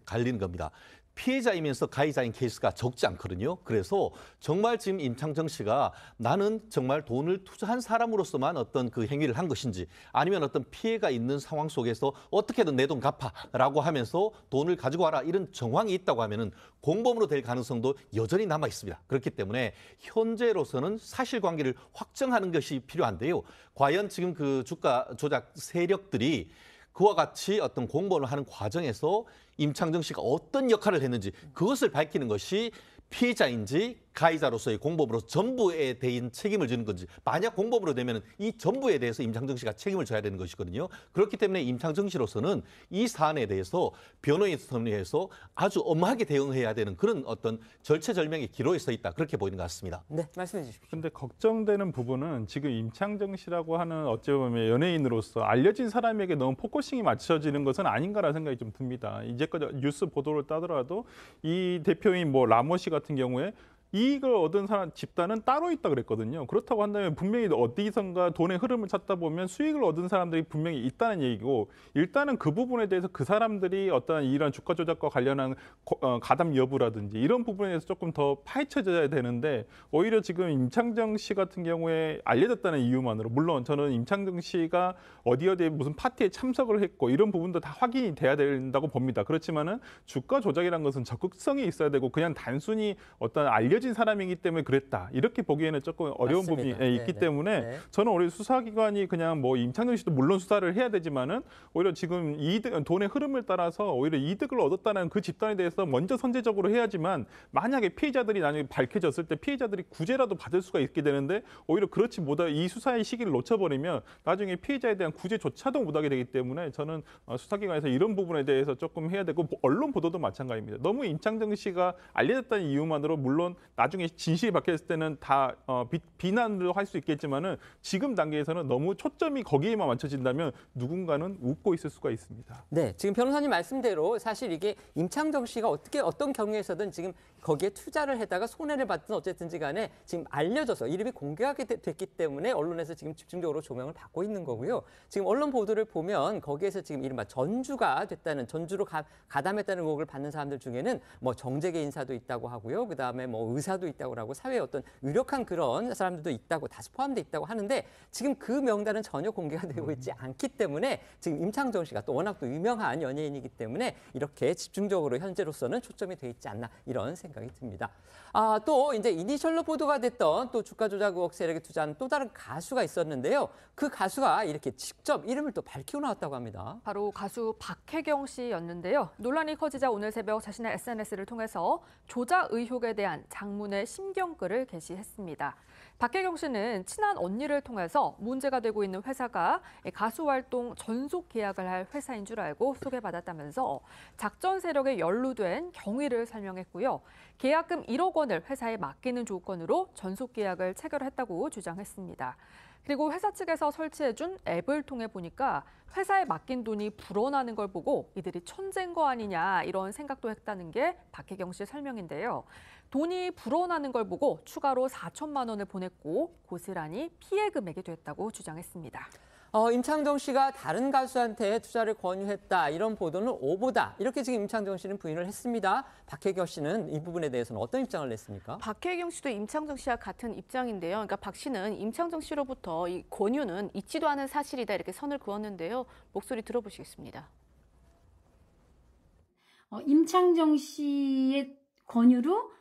B: 갈리는 겁니다. 피해자이면서 가해자인 케이스가 적지 않거든요. 그래서 정말 지금 임창정 씨가 나는 정말 돈을 투자한 사람으로서만 어떤 그 행위를 한 것인지 아니면 어떤 피해가 있는 상황 속에서 어떻게든 내 돈 갚아라고 하면서 돈을 가지고 와라 이런 정황이 있다고 하면은 공범으로 될 가능성도 여전히 남아 있습니다. 그렇기 때문에 현재로서는 사실관계를 확정하는 것이 필요한데요. 과연 지금 그 주가 조작 세력들이 그와 같이 어떤 공범을 하는 과정에서 임창정 씨가 어떤 역할을 했는지 그것을 밝히는 것이 피해자인지 가해자로서의 공범으로서 전부에 대한 책임을 지는 건지 만약 공범으로 되면 이 전부에 대해서 임창정 씨가 책임을 져야 되는 것이거든요. 그렇기 때문에 임창정 씨로서는 이 사안에 대해서 변호인 선에서 아주 엄하게 대응해야 되는 그런 어떤 절체절명의 기로에 서 있다. 그렇게 보이는 것 같습니다.
A: 네, 말씀해 주십시오.
I: 근데 걱정되는 부분은 지금 임창정 씨라고 하는 어찌 보면 연예인으로서 알려진 사람에게 너무 포커싱이 맞춰지는 것은 아닌가라는 생각이 좀 듭니다. 이제까지 뉴스 보도를 따더라도 이 대표인 뭐 라모 씨 같은 경우에 이익을 얻은 사람 집단은 따로 있다 그랬거든요. 그렇다고 한다면 분명히 어디선가 돈의 흐름을 찾다 보면 수익을 얻은 사람들이 분명히 있다는 얘기고 일단은 그 부분에 대해서 그 사람들이 어떤 이런 주가 조작과 관련한 가담 여부라든지 이런 부분에 대해서 조금 더 파헤쳐져야 되는데 오히려 지금 임창정 씨 같은 경우에 알려졌다는 이유만으로 물론 저는 임창정 씨가 어디에 무슨 파티에 참석을 했고 이런 부분도 다 확인이 돼야 된다고 봅니다. 그렇지만은 주가 조작이라는 것은 적극성이 있어야 되고 그냥 단순히 어떤 알려진 사람이기 때문에 그랬다. 이렇게 보기에는 조금 어려운
A: 맞습니다.
I: 부분이 있기 때문에 저는 오히려 수사기관이 그냥 뭐 임창정 씨도 물론 수사를 해야 되지만은 오히려 지금 돈의 흐름을 따라서 오히려 이득을 얻었다는 그 집단에 대해서 먼저 선제적으로 해야지만 만약에 피해자들이 나중에 밝혀졌을 때 피해자들이 구제라도 받을 수가 있게 되는데 오히려 그렇지 못하 이 수사의 시기를 놓쳐버리면 나중에 피해자에 대한 구제조차도 못하게 되기 때문에 저는 수사기관에서 이런 부분에 대해서 조금 해야 되고 언론 보도도 마찬가지입니다. 너무 임창정 씨가 알려졌다는 이유만으로 물론 나중에 진실이 밝혀졌을 때는 다 비난을 할 수 있겠지만은 지금 단계에서는 너무 초점이 거기에만 맞춰진다면 누군가는 웃고 있을 수가 있습니다.
A: 네, 지금 변호사님 말씀대로 사실 이게 임창정 씨가 어떤 경우에서든 지금 거기에 투자를 해다가 손해를 받든 어쨌든지 간에 지금 알려져서 이름이 공개하게 됐기 때문에 언론에서 지금 집중적으로 조명을 받고 있는 거고요. 지금 언론 보도를 보면 거기에서 지금 이른바 전주가 됐다는 전주로 가담했다는 의혹을 받는 사람들 중에는 뭐 정재계 인사도 있다고 하고요. 그다음에 뭐 의사도 있다고 하고 사회에 어떤 유력한 그런 사람들도 있다고 다수 포함돼 있다고 하는데 지금 그 명단은 전혀 공개가 되고 있지 않기 때문에 지금 임창정 씨가 또 워낙 또 유명한 연예인이기 때문에 이렇게 집중적으로 현재로서는 초점이 돼 있지 않나 이런 생각이 듭니다. 또 이제 이니셜로 보도가 됐던 또 주가 조작 의혹 세력에 투자한 또 다른 가수가 있었는데요. 그 가수가 이렇게 직접 이름을 또 밝히고 나왔다고 합니다.
C: 바로 가수 박혜경 씨였는데요. 논란이 커지자 오늘 새벽 자신의 SNS를 통해서 조작 의혹에 대한 장문의 심경글을 게시했습니다. 박혜경 씨는 친한 언니를 통해서 문제가 되고 있는 회사가 가수 활동 전속 계약을 할 회사인 줄 알고 소개받았다면서 작전 세력에 연루된 경위를 설명했고요. 계약금 1억 원을 회사에 맡기는 조건으로 전속 계약을 체결했다고 주장했습니다. 그리고 회사 측에서 설치해준 앱을 통해 보니까 회사에 맡긴 돈이 불어나는 걸 보고 이들이 천재인 거 아니냐 이런 생각도 했다는 게 박혜경 씨의 설명인데요. 돈이 불어나는 걸 보고 추가로 4천만 원을 보냈고 고스란히 피해 금액이 됐다고 주장했습니다.
A: 임창정 씨가 다른 가수한테 투자를 권유했다 이런 보도는 오보다 이렇게 지금 임창정 씨는 부인을 했습니다. 박혜경 씨는 이 부분에 대해서는 어떤 입장을 냈습니까?
D: 박혜경 씨도 임창정 씨와 같은 입장인데요. 그러니까 박 씨는 임창정 씨로부터 이 권유는 있지도 않은 사실이다 이렇게 선을 그었는데요. 목소리 들어보시겠습니다.
G: 임창정 씨의 권유로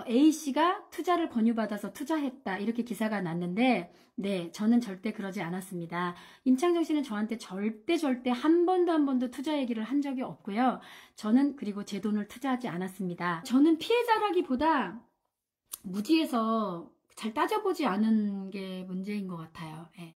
G: A씨가 투자를 권유받아서 투자했다 이렇게 기사가 났는데 네, 저는 절대 그러지 않았습니다. 임창정 씨는 저한테 절대 한 번도 투자 얘기를 한 적이 없고요. 저는 그리고 제 돈을 투자하지 않았습니다. 저는 피해자라기보다 무지해서 잘 따져보지 않은 게 문제인 것 같아요. 네.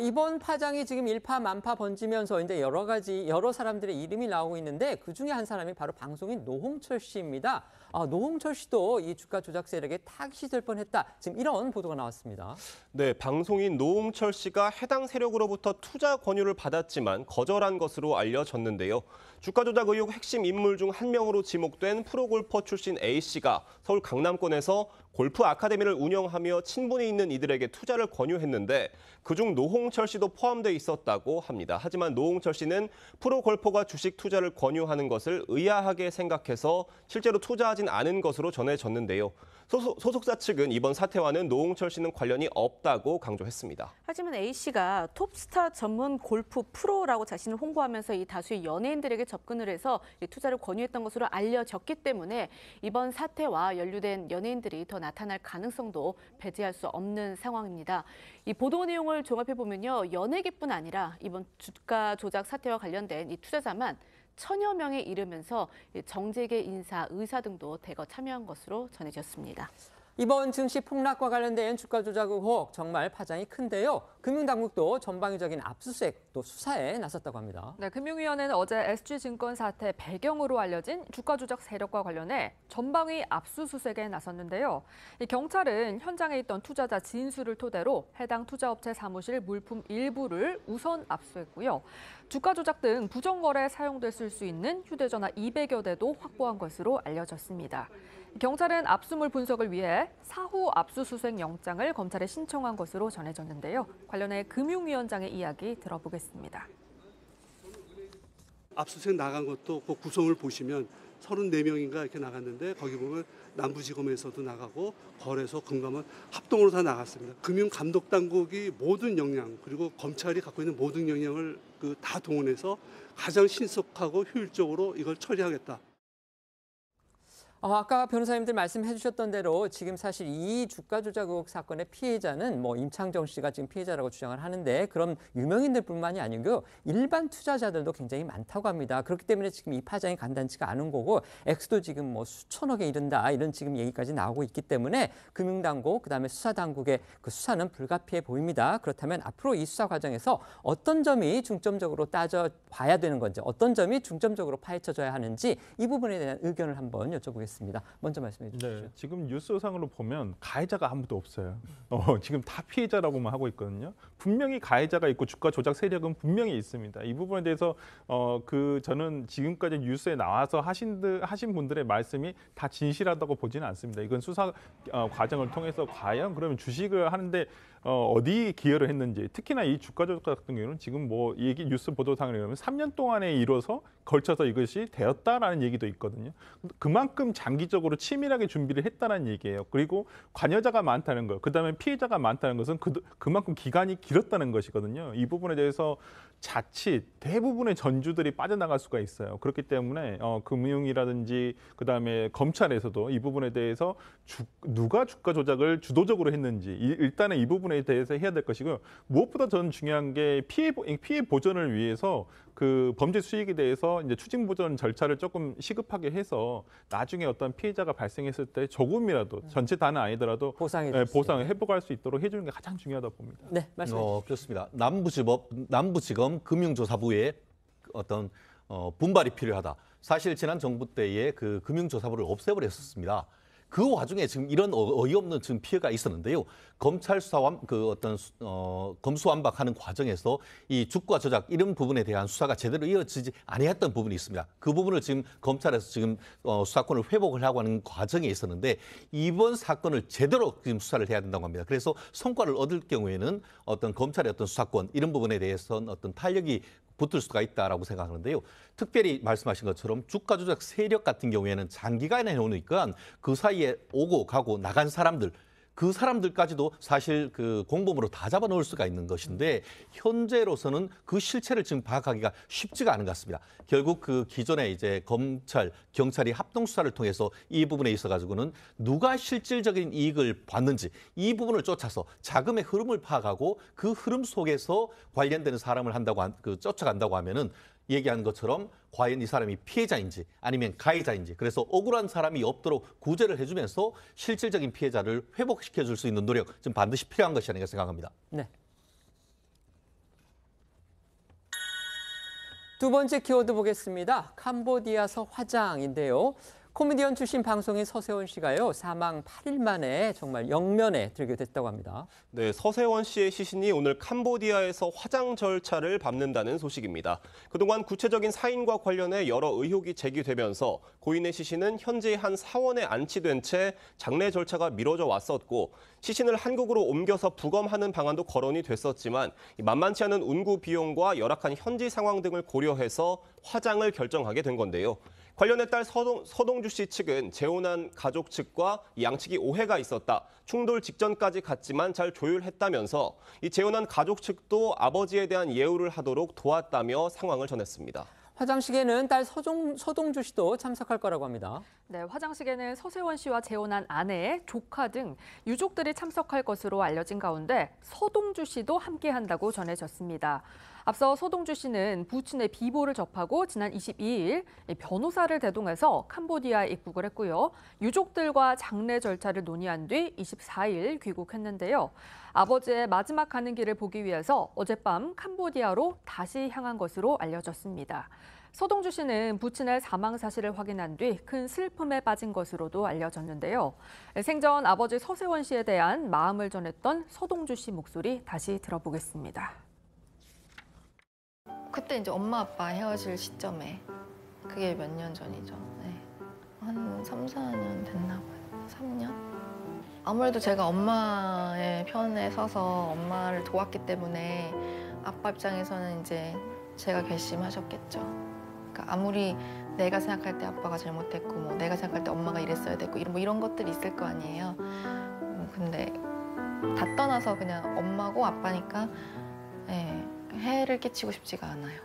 A: 이번 파장이 지금 일파만파 번지면서 이제 여러 사람들의 이름이 나오고 있는데 그 중에 한 사람이 바로 방송인 노홍철 씨입니다. 노홍철 씨도 이 주가 조작 세력에 타깃이 될 뻔했다. 지금 이런 보도가 나왔습니다.
E: 네, 방송인 노홍철 씨가 해당 세력으로부터 투자 권유를 받았지만 거절한 것으로 알려졌는데요. 주가 조작 의혹 핵심 인물 중 한 명으로 지목된 프로골퍼 출신 A씨가 서울 강남권에서 골프 아카데미를 운영하며 친분이 있는 이들에게 투자를 권유했는데 그중 노홍철 씨도 포함돼 있었다고 합니다. 하지만 노홍철 씨는 프로골퍼가 주식 투자를 권유하는 것을 의아하게 생각해서 실제로 투자하진 않은 것으로 전해졌는데요. 소속사 측은 이번 사태와는 노홍철 씨는 관련이 없다고 강조했습니다.
D: 하지만 A씨가 톱스타 전문 골프 프로라고 자신을 홍보하면서 이 다수의 연예인들에게 접근을 해서 투자를 권유했던 것으로 알려졌기 때문에 이번 사태와 연루된 연예인들이 더 나타날 가능성도 배제할 수 없는 상황입니다. 이 보도 내용을 종합해보면요. 연예계뿐 아니라 이번 주가 조작 사태와 관련된 이 투자자만 1000여 명에 이르면서 정재계 인사, 의사 등도 대거 참여한 것으로 전해졌습니다.
A: 이번 증시 폭락과 관련된 주가 조작 의혹 정말 파장이 큰데요. 금융당국도 전방위적인 압수수색 또 수사에 나섰다고 합니다.
C: 네, 금융위원회는 어제 SG증권 사태 배경으로 알려진 주가 조작 세력과 관련해 전방위 압수수색에 나섰는데요. 경찰은 현장에 있던 투자자 진술을 토대로 해당 투자업체 사무실 물품 일부를 우선 압수했고요. 주가 조작 등 부정거래에 사용됐을 수 있는 휴대전화 200여 대도 확보한 것으로 알려졌습니다. 경찰은 압수물 분석을 위해 사후 압수수색 영장을 검찰에 신청한 것으로 전해졌는데요. 관련해 금융위원장의 이야기 들어보겠습니다.
H: 압수수색 나간 것도 그 구성을 보시면 34명인가 이렇게 나갔는데 거기 보면 남부지검에서도 나가고 거래소, 금감원 합동으로 다 나갔습니다. 금융감독당국이 모든 역량 그리고 검찰이 갖고 있는 모든 역량을 다 동원해서 가장 신속하고 효율적으로 이걸 처리하겠다.
A: 아까 변호사님들 말씀해 주셨던 대로 지금 사실 이 주가 조작 의혹 사건의 피해자는 임창정 씨가 지금 피해자라고 주장을 하는데 그럼 유명인들뿐만이 아니고 일반 투자자들도 굉장히 많다고 합니다. 그렇기 때문에 지금 이 파장이 간단치가 않은 거고 액수도 지금 수천억에 이른다 이런 지금 얘기까지 나오고 있기 때문에 금융당국 그다음에 수사당국의 그 수사는 불가피해 보입니다. 그렇다면 앞으로 이 수사 과정에서 어떤 점이 중점적으로 따져봐야 되는 건지 어떤 점이 중점적으로 파헤쳐져야 하는지 이 부분에 대한 의견을 한번 여쭤보겠습니다. 먼저 말씀해 주시죠.
I: 네, 지금 뉴스상으로 보면 가해자가 아무도 없어요. 지금 다 피해자라고만 하고 있거든요. 분명히 가해자가 있고 주가 조작 세력은 분명히 있습니다. 이 부분에 대해서 저는 지금까지 뉴스에 나와서 하신 분들의 말씀이 다 진실하다고 보지는 않습니다. 이건 수사 과정을 통해서 과연 그러면 주식을 하는데 어디 기여를 했는지 특히나 이 주가 조작 같은 경우는 지금 얘기 뉴스 보도상에 의하면 3년 동안에 이뤄서 걸쳐서 이것이 되었다라는 얘기도 있거든요. 그만큼 장기적으로 치밀하게 준비를 했다는 얘기예요. 그리고 관여자가 많다는 것, 그다음에 피해자가 많다는 것은 그만큼 기간이 길었다는 것이거든요. 이 부분에 대해서 자칫 대부분의 전주들이 빠져나갈 수가 있어요. 그렇기 때문에 금융이라든지 그다음에 검찰에서도 이 부분에 대해서 누가 주가 조작을 주도적으로 했는지 일단은 이 부분에 대해서 해야 될 것이고요. 무엇보다 저는 중요한 게 피해 보전을 위해서 그 범죄 수익에 대해서 이제 추징 보전 절차를 조금 시급하게 해서 나중에 어떤 피해자가 발생했을 때 조금이라도 전체 다는 아니더라도 보상을 회복할 수 있도록 해주는 게 가장 중요하다고 봅니다.
A: 네, 말씀해 주시죠.
B: 그렇습니다. 남부지검 금융조사부의 어떤 분발이 필요하다. 사실 지난 정부 때에 그 금융조사부를 없애버렸었습니다. 그 와중에 지금 이런 어이없는 지금 피해가 있었는데요. 검찰 수사와 검수완박하는 과정에서 이 주가 조작 이런 부분에 대한 수사가 제대로 이어지지 아니했던 부분이 있습니다. 그 부분을 지금 검찰에서 지금 수사권을 회복을 하고 하는 과정에 있었는데 이번 사건을 제대로 지금 수사를 해야 된다고 합니다. 그래서 성과를 얻을 경우에는 어떤 검찰의 어떤 수사권 이런 부분에 대해서는 어떤 탄력이 붙을 수가 있다라고 생각하는데요. 특별히 말씀하신 것처럼 주가 조작 세력 같은 경우에는 장기간에 오니까 그 사이에 오고 가고 나간 사람들 그 사람들까지도 사실 그 공범으로 다 잡아놓을 수가 있는 것인데 현재로서는 그 실체를 지금 파악하기가 쉽지가 않은 것 같습니다. 결국 그 기존에 이제 검찰, 경찰이 합동 수사를 통해서 이 부분에 있어가지고는 누가 실질적인 이익을 받는지 이 부분을 쫓아서 자금의 흐름을 파악하고 그 흐름 속에서 관련되는 사람을 쫓아간다고 하면은. 얘기한 것처럼 과연 이 사람이 피해자인지 아니면 가해자인지 그래서 억울한 사람이 없도록 구제를 해주면서 실질적인 피해자를 회복시켜줄 수 있는 노력 좀 반드시 필요한 것이 아닌가 생각합니다.
A: 네. 두 번째 키워드 보겠습니다. 캄보디아서 화장인데요. 코미디언 출신 방송인 서세원 씨가요, 사망 8일 만에 정말 영면에 들게 됐다고 합니다.
E: 네, 서세원 씨의 시신이 오늘 캄보디아에서 화장 절차를 밟는다는 소식입니다. 그동안 구체적인 사인과 관련해 여러 의혹이 제기되면서 고인의 시신은 현재 한 사원에 안치된 채 장례 절차가 미뤄져 왔었고, 시신을 한국으로 옮겨서 부검하는 방안도 거론이 됐었지만 만만치 않은 운구 비용과 열악한 현지 상황 등을 고려해서 화장을 결정하게 된 건데요. 관련해 딸 서동주 씨 측은 재혼한 가족 측과 양측이 오해가 있었다. 충돌 직전까지 갔지만 잘 조율했다면서 이 재혼한 가족 측도 아버지에 대한 예우를 하도록 도왔다며 상황을 전했습니다.
A: 화장식에는 딸 서동주 씨도 참석할 거라고 합니다.
C: 네, 화장식에는 서세원 씨와 재혼한 아내, 조카 등 유족들이 참석할 것으로 알려진 가운데 서동주 씨도 함께한다고 전해졌습니다. 앞서 서동주 씨는 부친의 비보를 접하고 지난 22일 변호사를 대동해서 캄보디아에 입국을 했고요. 유족들과 장례 절차를 논의한 뒤 24일 귀국했는데요. 아버지의 마지막 가는 길을 보기 위해서 어젯밤 캄보디아로 다시 향한 것으로 알려졌습니다. 서동주 씨는 부친의 사망 사실을 확인한 뒤 큰 슬픔에 빠진 것으로도 알려졌는데요. 생전 아버지 서세원 씨에 대한 마음을 전했던 서동주 씨 목소리 다시 들어보겠습니다.
J: 그때 이제 엄마 아빠 헤어질 시점에 그게 몇 년 전이죠. 네. 한 3, 4년 됐나 봐요. 3년? 아무래도 제가 엄마의 편에 서서 엄마를 도왔기 때문에 아빠 입장에서는 이제 제가 괘씸하셨겠죠. 그러니까 아무리 내가 생각할 때 아빠가 잘못했고 뭐 내가 생각할 때 엄마가 이랬어야 됐고 이런 것들이 있을 거 아니에요. 근데 다 떠나서 그냥 엄마고 아빠니까 해를 끼치고 싶지가 않아요.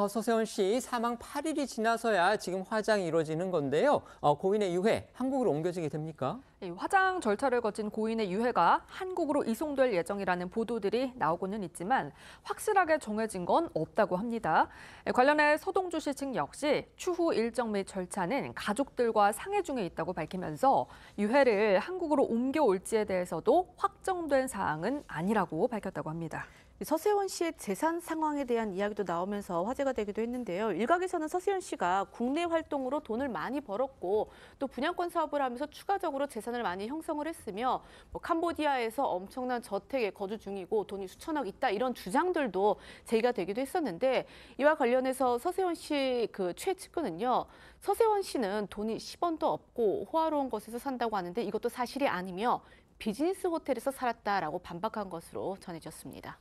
A: 서세원 씨 사망 8일이 지나서야 지금 화장이 이루어지는 건데요. 고인의 유해 한국으로 옮겨지게 됩니까?
C: 화장 절차를 거친 고인의 유해가 한국으로 이송될 예정이라는 보도들이 나오고는 있지만 확실하게 정해진 건 없다고 합니다. 관련해 서동주 씨 측 역시 추후 일정 및 절차는 가족들과 상의 중에 있다고 밝히면서 유해를 한국으로 옮겨올지에 대해서도 확정된 사항은 아니라고 밝혔다고 합니다.
D: 서세원 씨의 재산 상황에 대한 이야기도 나오면서 화제가 되기도 했는데요. 일각에서는 서세원 씨가 국내 활동으로 돈을 많이 벌었고 또 분양권 사업을 하면서 추가적으로 재산을 많이 형성을 했으며 캄보디아에서 엄청난 저택에 거주 중이고 돈이 수천억 있다 이런 주장들도 제기가 되기도 했었는데 이와 관련해서 서세원 씨 최측근은요. 서세원 씨는 돈이 10원도 없고 호화로운 곳에서 산다고 하는데 이것도 사실이 아니며 비즈니스 호텔에서 살았다라고 반박한 것으로 전해졌습니다.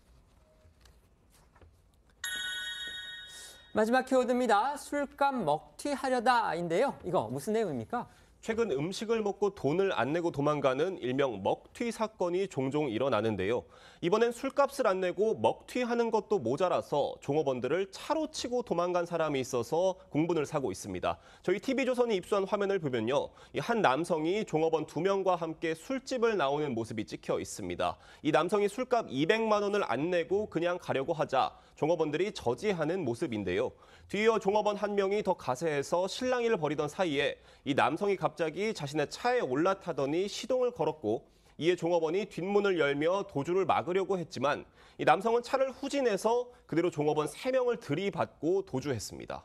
A: 마지막 키워드입니다. 술값 먹튀하려다인데요. 이거 무슨 내용입니까?
E: 최근 음식을 먹고 돈을 안 내고 도망가는 일명 먹튀 사건이 종종 일어나는데요. 이번엔 술값을 안 내고 먹튀하는 것도 모자라서 종업원들을 차로 치고 도망간 사람이 있어서 공분을 사고 있습니다. 저희 TV조선이 입수한 화면을 보면요. 한 남성이 종업원 2명과 함께 술집을 나오는 모습이 찍혀 있습니다. 이 남성이 술값 200만 원을 안 내고 그냥 가려고 하자 종업원들이 저지하는 모습인데요. 뒤이어 종업원 한 명이 더 가세해서 실랑이를 벌이던 사이에 이 남성이 갑자기 자신의 차에 올라타더니 시동을 걸었고 이에 종업원이 뒷문을 열며 도주를 막으려고 했지만 이 남성은 차를 후진해서 그대로 종업원 3명을 들이받고 도주했습니다.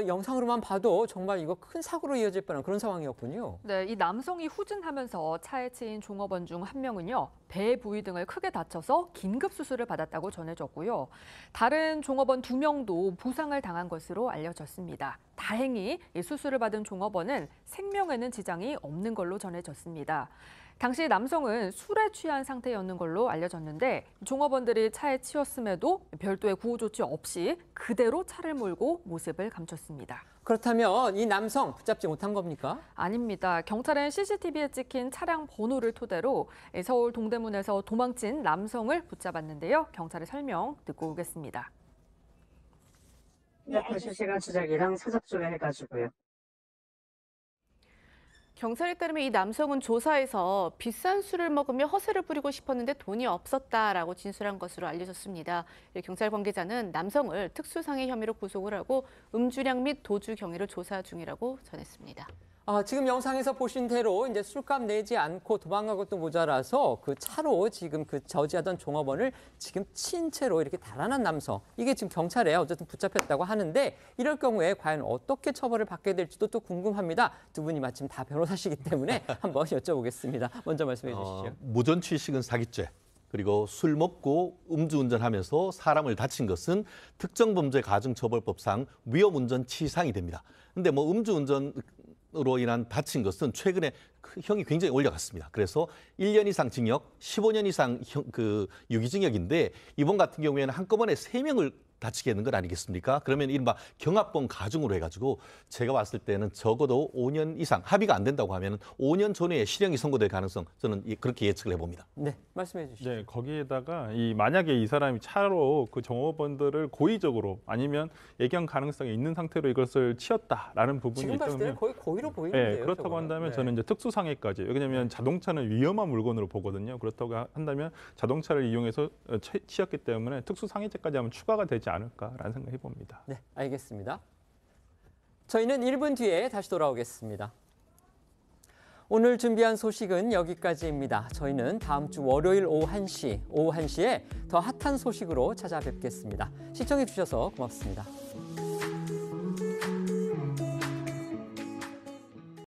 A: 영상으로만 봐도 정말 이거 큰 사고로 이어질 뻔한 그런 상황이었군요.
C: 네, 이 남성이 후진하면서 차에 치인 종업원 중 한 명은요. 배 부위 등을 크게 다쳐서 긴급 수술을 받았다고 전해졌고요. 다른 종업원 2명도 부상을 당한 것으로 알려졌습니다. 다행히 이 수술을 받은 종업원은 생명에는 지장이 없는 걸로 전해졌습니다. 당시 남성은 술에 취한 상태였는 걸로 알려졌는데 종업원들이 차에 치였음에도 별도의 구호 조치 없이 그대로 차를 몰고 모습을 감췄습니다.
A: 그렇다면 이 남성 붙잡지 못한 겁니까?
C: 아닙니다. 경찰은 CCTV에 찍힌 차량 번호를 토대로 서울 동대문에서 도망친 남성을 붙잡았는데요. 경찰의 설명 듣고 오겠습니다.
K: 실시간 추적이랑 사적 조회해가지고요.
D: 경찰에 따르면 이 남성은 조사에서 비싼 술을 먹으며 허세를 부리고 싶었는데 돈이 없었다라고 진술한 것으로 알려졌습니다. 경찰 관계자는 남성을 특수상해 혐의로 구속을 하고 음주량 및 도주 경위를 조사 중이라고 전했습니다.
A: 지금 영상에서 보신 대로 이제 술값 내지 않고 도망간 것도 모자라서 그 차로 지금 그 저지하던 종업원을 지금 친 채로 이렇게 달아난 남성. 이게 지금 경찰에 어쨌든 붙잡혔다고 하는데 이럴 경우에 과연 어떻게 처벌을 받게 될지도 또 궁금합니다. 두 분이 마침 다 변호사시기 때문에 한번 여쭤보겠습니다. 먼저 말씀해 주시죠.
B: 무전 취식은 사기죄. 그리고 술 먹고 음주운전하면서 사람을 다친 것은 특정범죄 가중처벌법상 위험운전치상이 됩니다. 근데 뭐 음주운전으로 인한 다친 것은 최근에 형이 굉장히 올라갔습니다. 그래서 1년 이상 징역, 15년 이상 유기징역인데 이번 같은 경우에는 한꺼번에 3명을 다치게 하는 것 아니겠습니까? 그러면 이른바 경합범 가중으로 해가지고 제가 봤을 때는 적어도 5년 이상 합의가 안 된다고 하면 5년 전에 실형이 선고될 가능성 저는 그렇게 예측을 해봅니다.
A: 네, 말씀해 주시죠.
I: 네, 거기에다가 만약에 이 사람이 차로 그 종업원들을 고의적으로 아니면 예견 가능성이 있는 상태로 이것을 치었다라는 부분이
A: 지금 봤을 때는
I: 있다면
A: 거의 고의로 보이는데요.
I: 네, 그렇다고
A: 저거는.
I: 한다면
A: 네.
I: 저는 이제 특수상해까지. 왜냐하면 자동차는 위험한 물건으로 보거든요. 그렇다고 한다면 자동차를 이용해서 치였기 때문에 특수상해죄까지 하면 추가가 되지 않을까라는 생각해 봅니다.
A: 네, 알겠습니다. 저희는 1분 뒤에 다시 돌아오겠습니다. 오늘 준비한 소식은 여기까지입니다. 저희는 다음 주 월요일 오후 1시에 더 핫한 소식으로 찾아뵙겠습니다. 시청해 주셔서 고맙습니다.